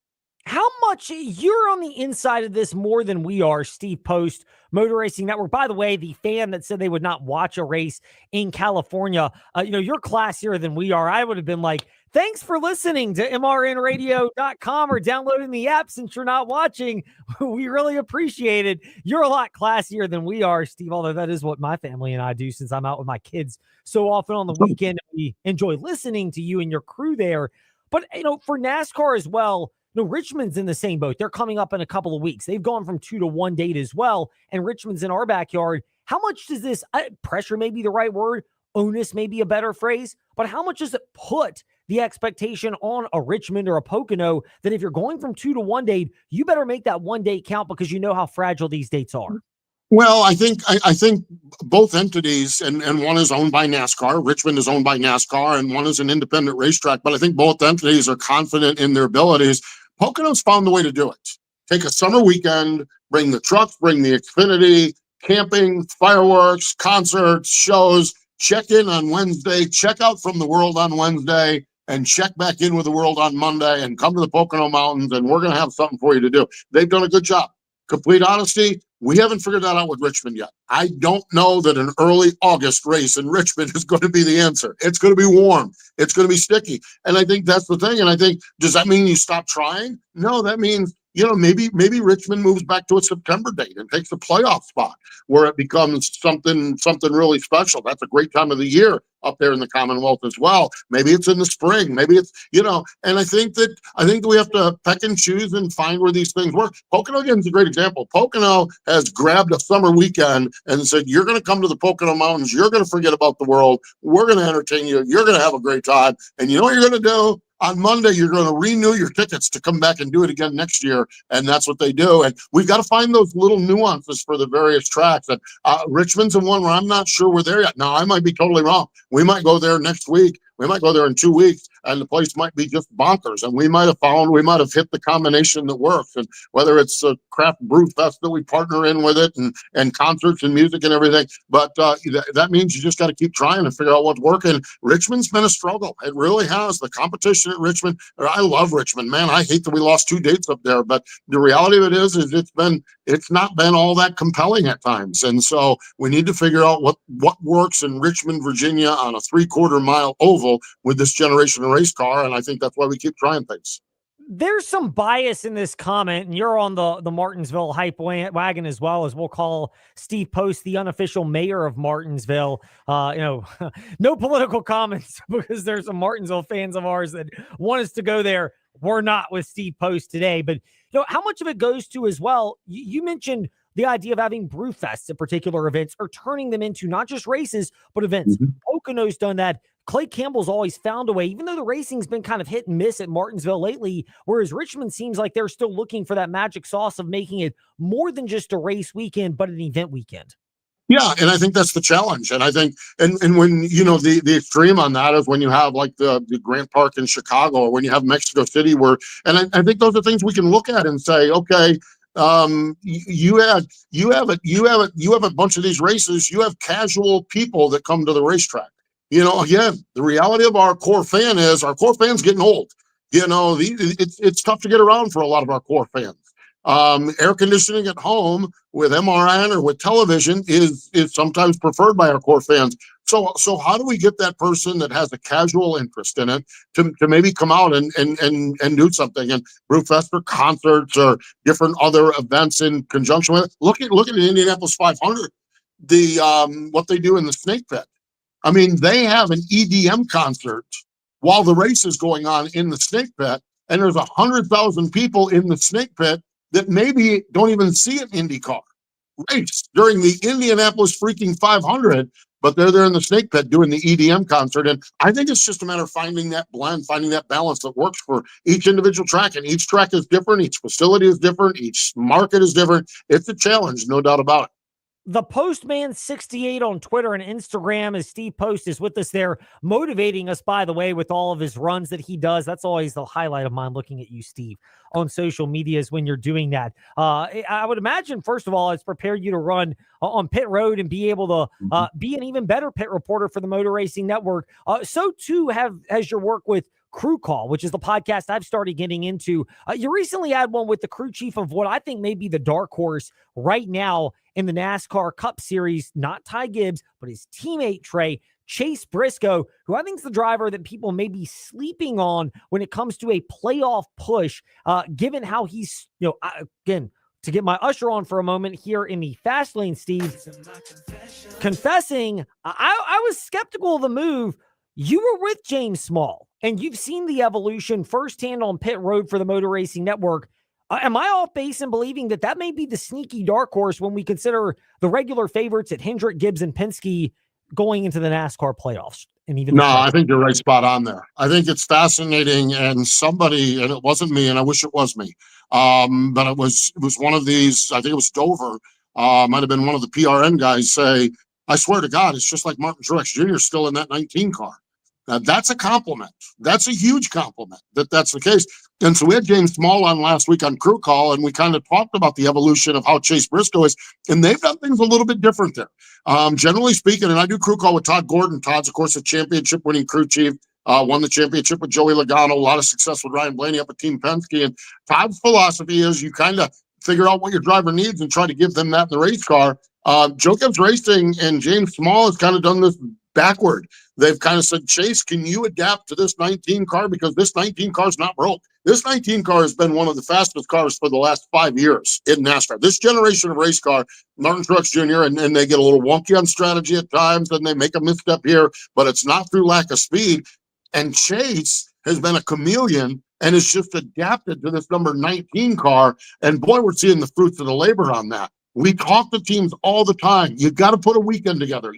How much you're on the inside of this more than we are, Steve Post, Motor Racing Network. By the way, the fan that said they would not watch a race in California, you're classier than we are. I would have been like, thanks for listening to mrnradio.com or downloading the app since you're not watching. We really appreciate it. You're a lot classier than we are, Steve, although that is what my family and I do since I'm out with my kids so often on the weekend. We enjoy listening to you and your crew there. But, for NASCAR as well, Richmond's in the same boat. They're coming up in a couple of weeks. They've gone from 2 to 1 date as well, and Richmond's in our backyard. How much does this pressure may be the right word, onus may be a better phrase, but how much does it put the expectation on a Richmond or a Pocono that if you're going from 2 to 1 date, you better make that 1 date count because you know how fragile these dates are? Well, I think both entities, and one is owned by NASCAR, Richmond is owned by NASCAR, and one is an independent racetrack, but I think both entities are confident in their abilities. Pocono's found the way to do it. Take a summer weekend, bring the trucks, bring the Xfinity, camping, fireworks, concerts, shows, check in on Wednesday, check out from the world on Wednesday, and check back in with the world on Monday, and come to the Pocono Mountains, and we're going to have something for you to do. They've done a good job. Complete honesty, we haven't figured that out with Richmond yet. I don't know that an early August race in Richmond is going to be the answer. It's going to be warm. It's going to be sticky. And I think that's the thing. And I think, does that mean you stop trying? No, that means, maybe Richmond moves back to a September date and takes a playoff spot where it becomes something really special. That's a great time of the year up there in the Commonwealth as well. Maybe it's in the spring. Maybe it's, and I think that we have to peck and choose and find where these things work. Pocono again is a great example. Pocono has grabbed a summer weekend and said, you're going to come to the Pocono Mountains. You're going to forget about the world. We're going to entertain you. You're going to have a great time. And you know what you're going to do? On Monday, you're going to renew your tickets to come back and do it again next year. And that's what they do. And we've got to find those little nuances for the various tracks. And Richmond's the one where I'm not sure we're there yet. Now, I might be totally wrong. We might go there next week. We might go there in 2 weeks, and the place might be just bonkers. And we might have hit the combination that works. And whether it's a craft brew fest that we partner in with it, and concerts and music and everything. But that means you just got to keep trying to figure out what's working. Richmond's been a struggle. It really has. The competition at Richmond. I love Richmond, man. I hate that we lost 2 dates up there, but the reality of it is it's not been all that compelling at times. And so we need to figure out what works in Richmond, Virginia on a 3/4 mile oval with this generation of race car. And I think that's why we keep trying things. There's some bias in this comment, and you're on the Martinsville hype wagon as well, as we'll call Steve Post the unofficial mayor of Martinsville. No political comments because there's some Martinsville fans of ours that want us to go there. We're not with Steve Post today, but how much of it goes to as well? You mentioned the idea of having brew fests at particular events or turning them into not just races, but events. Mm-hmm. Pocono's done that. Clay Campbell's always found a way, even though the racing's been kind of hit and miss at Martinsville lately, whereas Richmond seems like they're still looking for that magic sauce of making it more than just a race weekend, but an event weekend. Yeah, and I think that's the challenge. And I think, and when, the extreme on that is when you have like the Grant Park in Chicago, or when you have Mexico City, and I think those are things we can look at and say, okay, you have a bunch of these races, you have casual people that come to the racetrack. Again, the reality of our core fan's getting old. You know, it's tough to get around for a lot of our core fans. Air conditioning at home with MRN or with television is sometimes preferred by our core fans. So how do we get that person that has a casual interest in it to maybe come out and do something? And Brewfest concerts or different other events in conjunction with it. Look at the Indianapolis 500, what they do in the Snake Pit. I mean, they have an EDM concert while the race is going on in the Snake Pit, and there's 100,000 people in the Snake Pit that maybe don't even see an IndyCar race during the Indianapolis freaking 500, but they're there in the Snake Pit doing the EDM concert. And I think it's just a matter of finding that blend, finding that balance that works for each individual track. And each track is different. Each facility is different. Each market is different. It's a challenge, no doubt about it. The Postman 68 on Twitter and Instagram, as Steve Post is with us there, motivating us, by the way, with all of his runs that he does. That's always the highlight of mine, looking at you, Steve, on social medias when you're doing that. I would imagine, first of all, it's prepared you to run on pit road and be able to be an even better pit reporter for the Motor Racing Network. So too has your work with Crew Call, which is the podcast I've started getting into. You recently had one with the crew chief of what I think may be the dark horse right now in the NASCAR Cup Series, not Ty Gibbs, but his teammate Trey, Chase Briscoe, who I think is the driver that people may be sleeping on when it comes to a playoff push, given how he's, again, to get my usher on for a moment here in the fast lane, Steve, confessing, I was skeptical of the move. You were with James Small, and you've seen the evolution firsthand on pit road for the Motor Racing Network. Am I off base in believing that may be the sneaky dark horse when we consider the regular favorites at Hendrick, Gibbs, and Penske going into the NASCAR playoffs? And even I think you're right spot on there. I think it's fascinating, and somebody, and it wasn't me, and I wish it was me, but it was one of these, I think it was Dover, might have been one of the PRN guys say, I swear to God, it's just like Martin Truex Jr. still in that 19 car. Now, that's a compliment. That's a huge compliment that's the case. And so we had James Small on last week on Crew Call, and we kind of talked about the evolution of how Chase Briscoe is, and they've done things a little bit different there. Generally speaking, and I do Crew Call with Todd Gordon. Todd's, of course, a championship-winning crew chief, won the championship with Joey Logano, a lot of success with Ryan Blaney up at Team Penske. And Todd's philosophy is you kind of figure out what your driver needs and try to give them that in the race car. Joe Gibbs Racing and James Small has kind of done this backward. They've kind of said, Chase, can you adapt to this 19 car? Because this 19 car is not broke. This 19 car has been one of the fastest cars for the last 5 years in NASCAR. This generation of race car, Martin Truex Jr., and they get a little wonky on strategy at times, and they make a misstep here, but it's not through lack of speed. And Chase has been a chameleon and has just adapted to this number 19 car. And boy, we're seeing the fruits of the labor on that. We talk to teams all the time. You got to put a weekend together.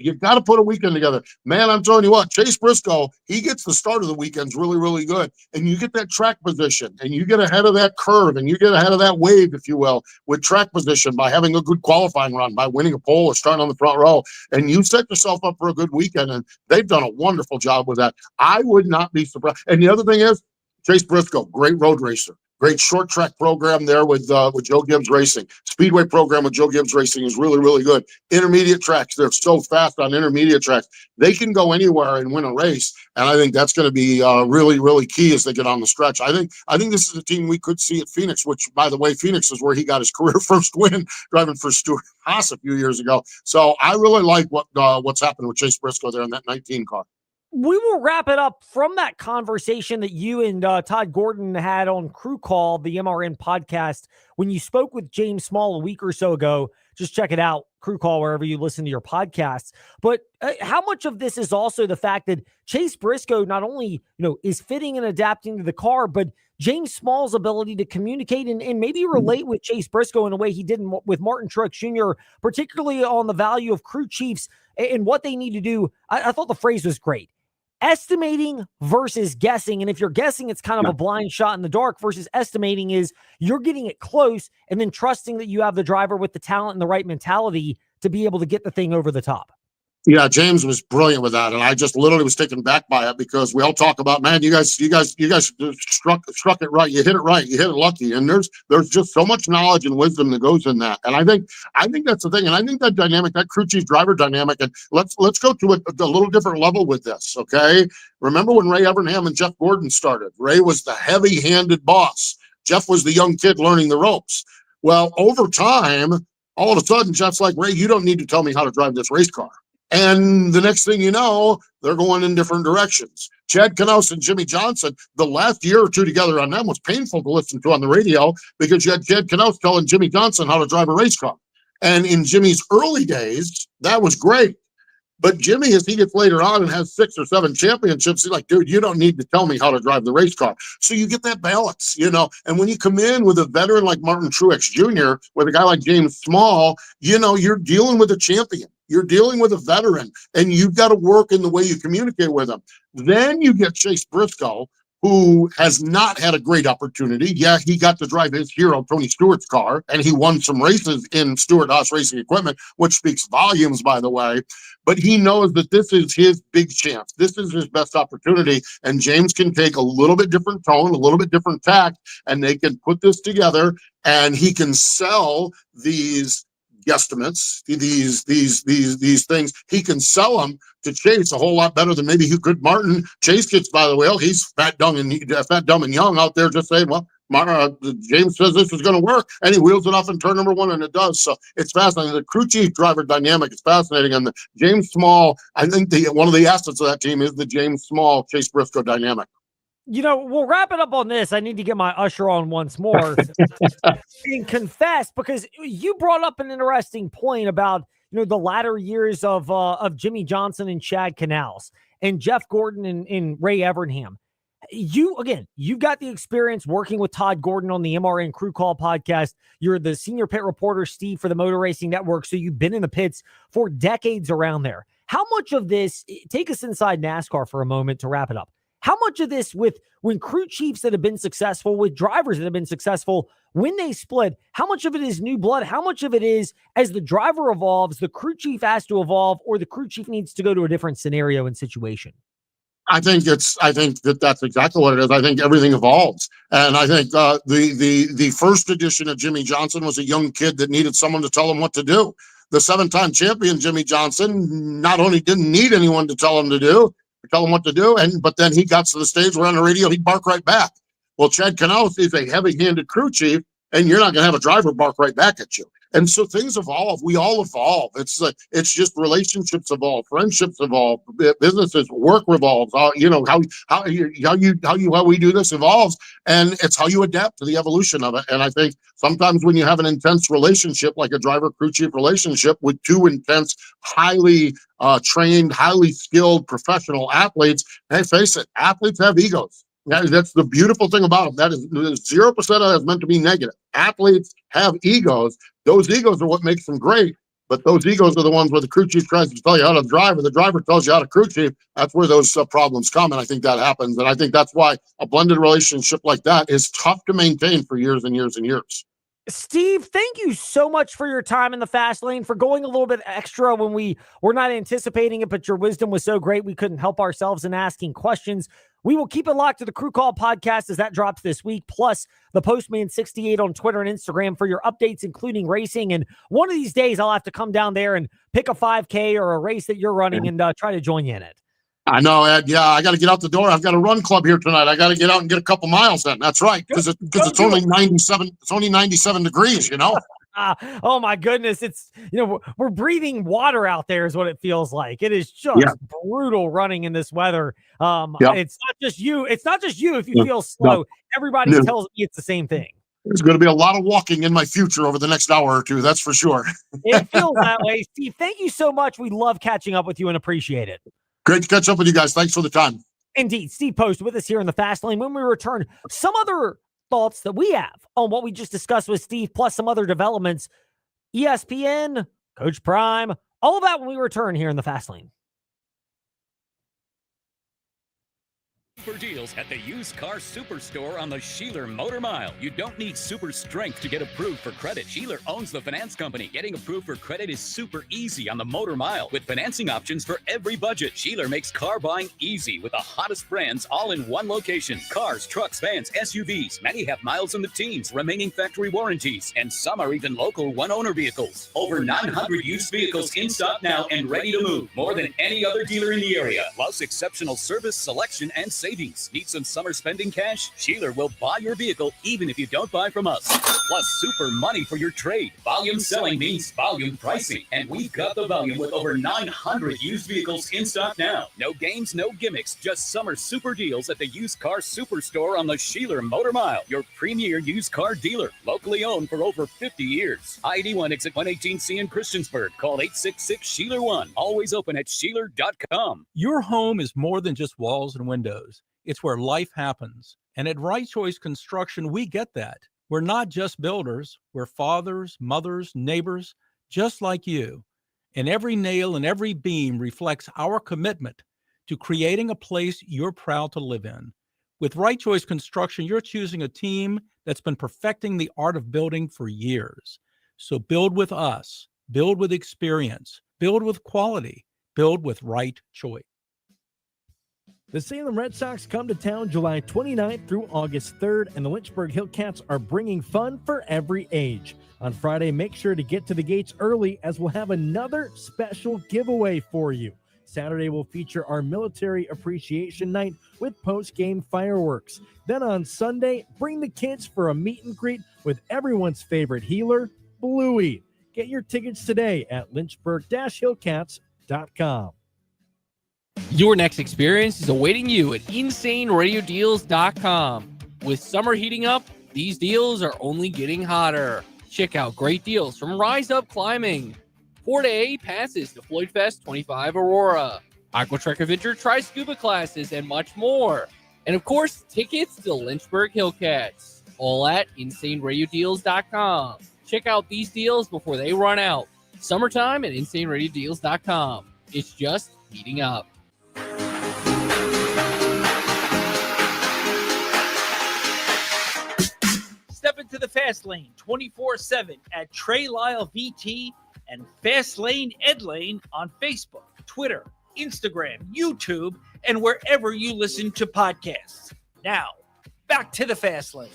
Man, I'm telling you what, Chase Briscoe, he gets the start of the weekends really, really good. And you get that track position, and you get ahead of that curve, and you get ahead of that wave, if you will, with track position by having a good qualifying run, by winning a pole or starting on the front row. And you set yourself up for a good weekend, and they've done a wonderful job with that. I would not be surprised. And the other thing is, Chase Briscoe, great road racer. Great short track program there with Joe Gibbs Racing. Speedway program with Joe Gibbs Racing is really, really good. Intermediate tracks, they're so fast on intermediate tracks. They can go anywhere and win a race, and I think that's going to be really, really key as they get on the stretch. I think this is a team we could see at Phoenix, which, by the way, Phoenix is where he got his career first win, driving for Stuart Haas a few years ago. So I really like what's happened with Chase Briscoe there in that 19 car. We will wrap it up from that conversation that you and Todd Gordon had on Crew Call, the MRN podcast, when you spoke with James Small a week or so ago. Just check it out, Crew Call, wherever you listen to your podcasts. But how much of this is also the fact that Chase Briscoe not only is fitting and adapting to the car, but James Small's ability to communicate and maybe relate with Chase Briscoe in a way he did with Martin Truex Jr., particularly on the value of crew chiefs and what they need to do. I thought the phrase was great. Estimating versus guessing. And if you're guessing, it's kind of a blind shot in the dark, versus estimating is you're getting it close and then trusting that you have the driver with the talent and the right mentality to be able to get the thing over the top. Yeah, James was brilliant with that, and I just literally was taken back by it because we all talk about, man, you guys struck it right, you hit it right, you hit it lucky, and there's just so much knowledge and wisdom that goes in that, and I think that's the thing, and I think that dynamic, that crew chief driver dynamic, and let's go to a little different level with this, okay? Remember when Ray Evernham and Jeff Gordon started? Ray was the heavy-handed boss. Jeff was the young kid learning the ropes. Well, over time, all of a sudden, Jeff's like, Ray, you don't need to tell me how to drive this race car. And the next thing you know, they're going in different directions. Chad Knaus and Jimmy Johnson, the last year or two together on them was painful to listen to on the radio because you had Chad Knaus telling Jimmy Johnson how to drive a race car. And in Jimmy's early days, that was great. But Jimmy, as he gets later on and has 6 or 7 championships, he's like, dude, you don't need to tell me how to drive the race car. So you get that balance, and when you come in with a veteran like Martin Truex Jr., with a guy like James Small, you're dealing with a champion. You're dealing with a veteran, and you've got to work in the way you communicate with him. Then you get Chase Briscoe, who has not had a great opportunity. Yeah, he got to drive his hero, Tony Stewart's car, and he won some races in Stewart-Haas Racing Equipment, which speaks volumes, by the way. But he knows that this is his big chance. This is his best opportunity, and James can take a little bit different tone, a little bit different tact, and they can put this together, and he can sell these guesstimates, these things. He can sell them to Chase a whole lot better than maybe he could Martin. Chase gets by the way, he's fat, dumb, and young out there just saying, well, James says this is going to work, and he wheels it off in turn number 1, and it does. So it's fascinating. The crew chief driver dynamic is fascinating, and the James Small, I think one of the assets of that team is the James Small Chase Briscoe dynamic. We'll wrap it up on this. I need to get my usher on once more and confess, because you brought up an interesting point about, the latter years of Jimmy Johnson and Chad Knaus and Jeff Gordon and Ray Evernham. You've got the experience working with Todd Gordon on the MRN Crew Call podcast. You're the senior pit reporter, Steve, for the Motor Racing Network. So you've been in the pits for decades around there. How much of this, take us inside NASCAR for a moment to wrap it up. How much of this when crew chiefs that have been successful, with drivers that have been successful, when they split, how much of it is new blood? How much of it is, as the driver evolves, the crew chief has to evolve, or the crew chief needs to go to a different scenario and situation? I think that's exactly what it is. I think everything evolves. And I think the first edition of Jimmy Johnson was a young kid that needed someone to tell him what to do. The 7-time champion Jimmy Johnson not only didn't need anyone to tell him what to do, but then he got to the stage where on the radio he'd bark right back. Well, Chad Knaus is a heavy-handed crew chief, and you're not going to have a driver bark right back at you. And so things evolve. We all evolve. It's just relationships evolve, friendships evolve, businesses, work revolves. How we do this evolves, and it's how you adapt to the evolution of it. And I think sometimes when you have an intense relationship, like a driver-crew chief relationship, with two intense, highly trained, highly skilled professional athletes, hey, face it, athletes have egos. That's the beautiful thing about them. That is 0% of that is meant to be negative. Athletes have egos. Those egos are what makes them great. But those egos are the ones where the crew chief tries to tell you how to drive, or the driver tells you how to crew chief. That's where those problems come. And I think that happens. And I think that's why a blended relationship like that is tough to maintain for years and years and years. Steve, thank you so much for your time in the fast lane, for going a little bit extra when we were not anticipating it, but your wisdom was so great we couldn't help ourselves in asking questions. We will keep it locked to the Crew Call podcast as that drops this week, plus the Postman 68 on Twitter and Instagram for your updates, including racing. And one of these days I'll have to come down there and pick a 5K or a race that you're running and try to join you in it. I know, Ed. Yeah, I got to get out the door. I've got a run club here tonight. I got to get out and get a couple miles in. That's right, because it's only 97. It's only 97 degrees. Oh my goodness! It's we're breathing water out there, is what it feels like. It is just brutal running in this weather. It's not just you. It's not just you. If you feel slow, everybody tells me it's the same thing. There's going to be a lot of walking in my future over the next hour or two. That's for sure. It feels that way, Steve. Thank you so much. We love catching up with you and appreciate it. Great to catch up with you guys. Thanks for the time. Indeed. Steve Post with us here in the Fast Lane. When we return, some other thoughts that we have on what we just discussed with Steve, plus some other developments, ESPN, Coach Prime, all of that when we return here in the Fast Lane. Super deals at the used car superstore on the Sheeler Motor Mile. You don't need super strength to get approved for credit. Sheeler owns the finance company. Getting approved for credit is super easy on the Motor Mile with financing options for every budget. Sheeler makes car buying easy with the hottest brands all in one location. Cars, trucks, vans, SUVs. Many have miles in the teens, remaining factory warranties, and some are even local one-owner vehicles. Over 900 used vehicles in stock now and ready to move. More than any other dealer in the area. Plus exceptional service, selection, and savings. Need some summer spending cash? Sheeler will buy your vehicle even if you don't buy from us. Plus super money for your trade. Volume selling means volume pricing. And we've got the volume with over 900 used vehicles in stock now. No games, no gimmicks, just summer super deals at the used car superstore on the Sheeler Motor Mile. Your premier used car dealer. Locally owned for over 50 years. ID1 exit 118C in Christiansburg. Call 866-SHEELER1. Always open at Sheeler.com. Your home is more than just walls and windows. It's where life happens. And at Right Choice Construction, we get that. We're not just builders. We're fathers, mothers, neighbors, just like you. And every nail and every beam reflects our commitment to creating a place you're proud to live in. With Right Choice Construction, you're choosing a team that's been perfecting the art of building for years. So build with us, build with experience, build with quality, build with Right Choice. The Salem Red Sox come to town July 29th through August 3rd, and the Lynchburg Hillcats are bringing fun for every age. On Friday, make sure to get to the gates early as we'll have another special giveaway for you. Saturday will feature our Military Appreciation Night with post-game fireworks. Then on Sunday, bring the kids for a meet and greet with everyone's favorite healer, Bluey. Get your tickets today at lynchburg-hillcats.com. Your next experience is awaiting you at InsaneRadioDeals.com. With summer heating up, these deals are only getting hotter. Check out great deals from Rise Up Climbing, 4-day passes to Floyd Fest 25 Aurora, Aquatrek Adventure Tri-Scuba classes, and much more. And of course, tickets to Lynchburg Hillcats, all at InsaneRadioDeals.com. Check out these deals before they run out. Summertime at InsaneRadioDeals.com. It's just heating up. Step into the Fast Lane 24/7 at Trey Lyle VT and Fast Lane Ed Lane on Facebook, Twitter, Instagram, YouTube, and wherever you listen to podcasts. Now, back to the Fast Lane.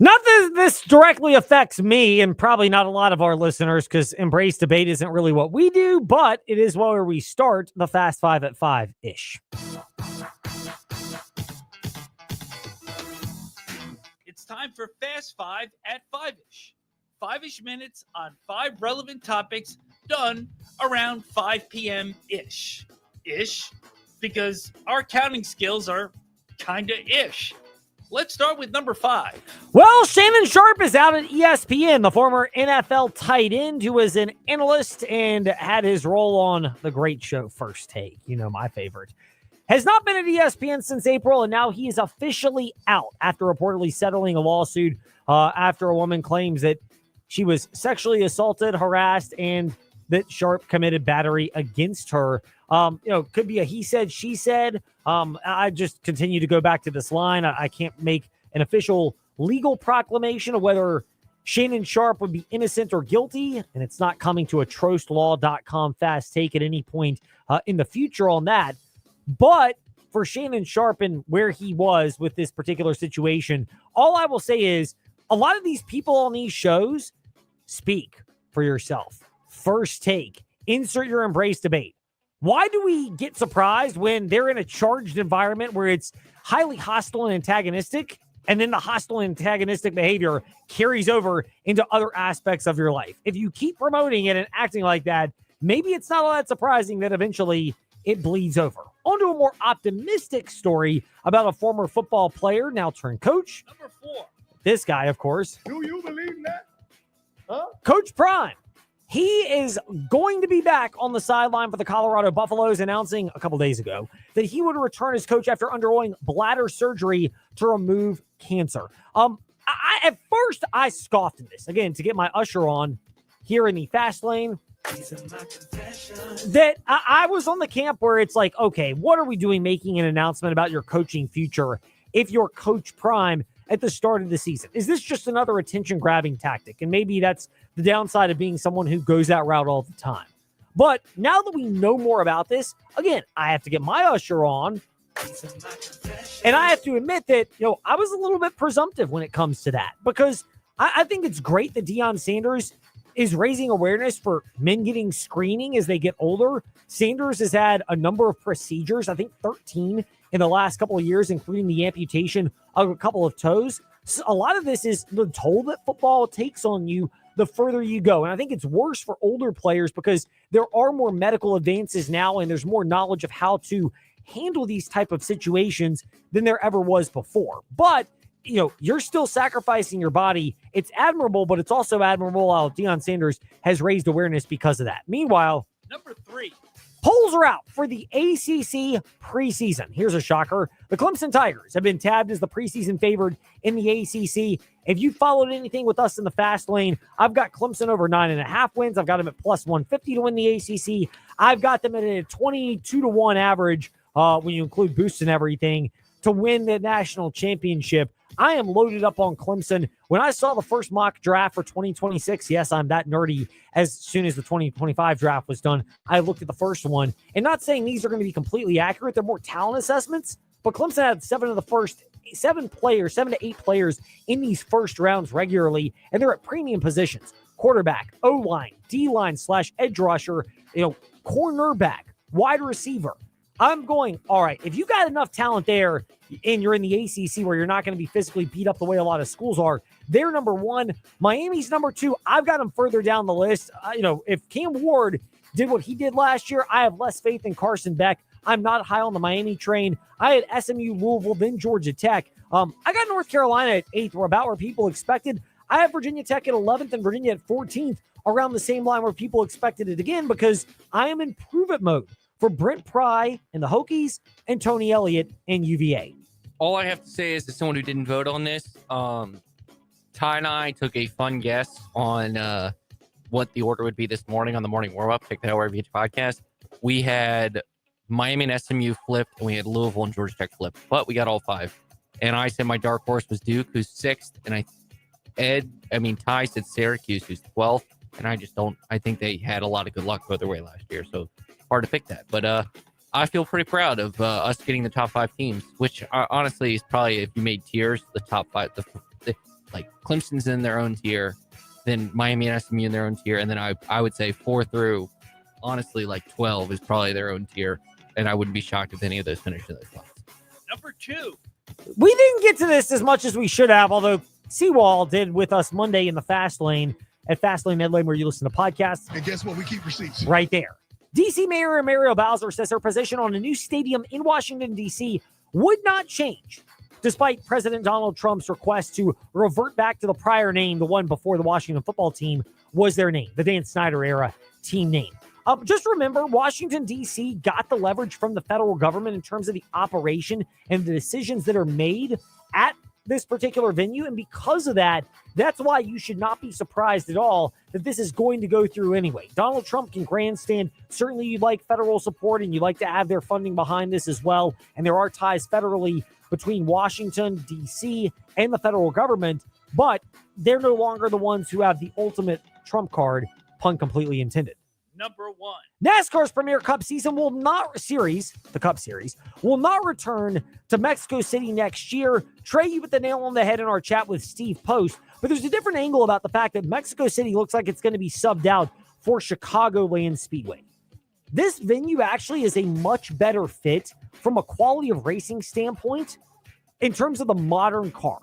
Not that this directly affects me and probably not a lot of our listeners because Embrace Debate isn't really what we do, but it is where we start the Fast Five at 5-ish. It's time for Fast Five at 5-ish. 5-ish minutes on 5 relevant topics done around 5 p.m.-ish. Ish, because our counting skills are kind of ish. Let's start with number 5. Well, Shannon Sharpe is out at ESPN, the former NFL tight end who was an analyst and had his role on the great show First Take. You know, my favorite. Has not been at ESPN since April, and now he is officially out after reportedly settling a lawsuit after a woman claims that she was sexually assaulted, harassed, and that Sharpe committed battery against her. Could be a he said, she said. I just continue to go back to this line. I can't make an official legal proclamation of whether Shannon Sharpe would be innocent or guilty, and it's not coming to a trostlaw.com fast take at any point in the future on that. But for Shannon Sharpe and where he was with this particular situation, all I will say is a lot of these people on these shows speak for yourself. First Take, insert your Embrace Debate. Why do we get surprised when they're in a charged environment where it's highly hostile and antagonistic, and then the hostile and antagonistic behavior carries over into other aspects of your life? If you keep promoting it and acting like that, maybe it's not all that surprising that eventually it bleeds over. On to a more optimistic story about a former football player, now turned coach. Number 4. This guy, of course. Do you believe that? Huh? Coach Prime. He is going to be back on the sideline for the Colorado Buffaloes, announcing a couple days ago that he would return as coach after undergoing bladder surgery to remove cancer. At first, I scoffed at this. Again, to get my usher on here in the Fast Lane, that I was on the camp where it's like, okay, what are we doing making an announcement about your coaching future if you're Coach Prime at the start of the season? Is this just another attention-grabbing tactic? And maybe that's the downside of being someone who goes that route all the time. But now that we know more about this, again, I have to get my usher on. And I have to admit that, I was a little bit presumptive when it comes to that, because I think it's great that Deion Sanders is raising awareness for men getting screening as they get older. Sanders has had a number of procedures, I think 13 in the last couple of years, including the amputation of a couple of toes. So a lot of this is the toll that football takes on you the further you go. And I think it's worse for older players because there are more medical advances now and there's more knowledge of how to handle these type of situations than there ever was before. But you're still sacrificing your body. It's admirable, but it's also admirable how Deion Sanders has raised awareness because of that. Meanwhile, number 3, polls are out for the ACC preseason. Here's a shocker. The Clemson Tigers have been tabbed as the preseason favorite in the ACC. If you followed anything with us in the fast lane, I've got Clemson over 9.5 wins. I've got them at plus 150 to win the ACC. I've got them at a 22-1 average when you include boosts and everything to win the national championship. I am loaded up on Clemson. When I saw the first mock draft for 2026, yes, I'm that nerdy. As soon as the 2025 draft was done, I looked at the first one. And not saying these are going to be completely accurate. They're more talent assessments. But Clemson had 7 to 8 players in these first rounds regularly. And they're at premium positions. Quarterback, O-line, D-line / edge rusher, cornerback, wide receiver. I'm going, all right, if you got enough talent there and you're in the ACC where you're not going to be physically beat up the way a lot of schools are, they're number 1. Miami's number 2. I've got them further down the list. If Cam Ward did what he did last year, I have less faith in Carson Beck. I'm not high on the Miami train. I had SMU, Louisville, then Georgia Tech. I got North Carolina at 8th, or about where people expected. I have Virginia Tech at 11th and Virginia at 14th, around the same line where people expected it again, because I am in prove-it mode for Brent Pry and the Hokies and Tony Elliott and UVA. All I have to say is, as someone who didn't vote on this, Ty and I took a fun guess on what the order would be this morning on the morning warm-up. Check that out wherever you get your podcast. We had Miami and SMU flipped, and we had Louisville and Georgia Tech flipped, but we got all 5. And I said my dark horse was Duke, who's 6th, and Ty said Syracuse, who's 12th, and I think they had a lot of good luck go their way last year, so hard to pick that. But I feel pretty proud of us getting the top 5 teams, which honestly is probably, if you made tiers, the top 5. Like Clemson's in their own tier, then Miami and SMU in their own tier, and then I would say 4 through, honestly, like 12 is probably their own tier, and I wouldn't be shocked if any of those finished in those spots. Number 2. We didn't get to this as much as we should have, although Seawall did with us Monday in the Fast Lane at Fastlane Medlane, where you listen to podcasts. And guess what? We keep receipts. Right there. D.C. Mayor Mario Bowser says her position on a new stadium in Washington, D.C. would not change, despite President Donald Trump's request to revert back to the prior name, the one before the Washington football team was their name, the Dan Snyder era team name. Just remember, Washington, D.C. got the leverage from the federal government in terms of the operation and the decisions that are made at this particular venue. And because of that, that's why you should not be surprised at all that this is going to go through anyway. Donald Trump can grandstand. Certainly you'd like federal support and you'd like to have their funding behind this as well. And there are ties federally between Washington, D.C. and the federal government, but they're no longer the ones who have the ultimate trump card, pun completely intended. Number 1. NASCAR's Premier Cup season the Cup Series, will not return to Mexico City next year. Trey, you hit the nail on the head in our chat with Steve Post, but there's a different angle about the fact that Mexico City looks like it's going to be subbed out for Chicagoland Speedway. This venue actually is a much better fit from a quality of racing standpoint in terms of the modern car.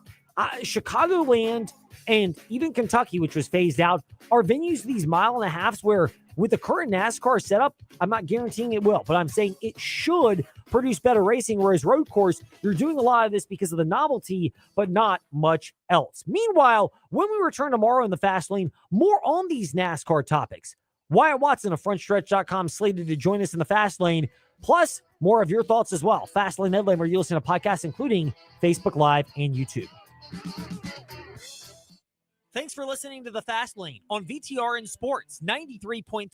Chicagoland and even Kentucky, which was phased out, are venues these 1.5 miles where, with the current NASCAR setup, I'm not guaranteeing it will, but I'm saying it should produce better racing, whereas road course, you're doing a lot of this because of the novelty, but not much else. Meanwhile, when we return tomorrow in the Fast Lane, more on these NASCAR topics. Wyatt Watson of FrontStretch.com slated to join us in the Fast Lane, plus more of your thoughts as well. Fast Lane Medlane, where you listen to podcasts, including Facebook Live and YouTube. Thanks for listening to the Fast Lane on VTRN Sports 93.3.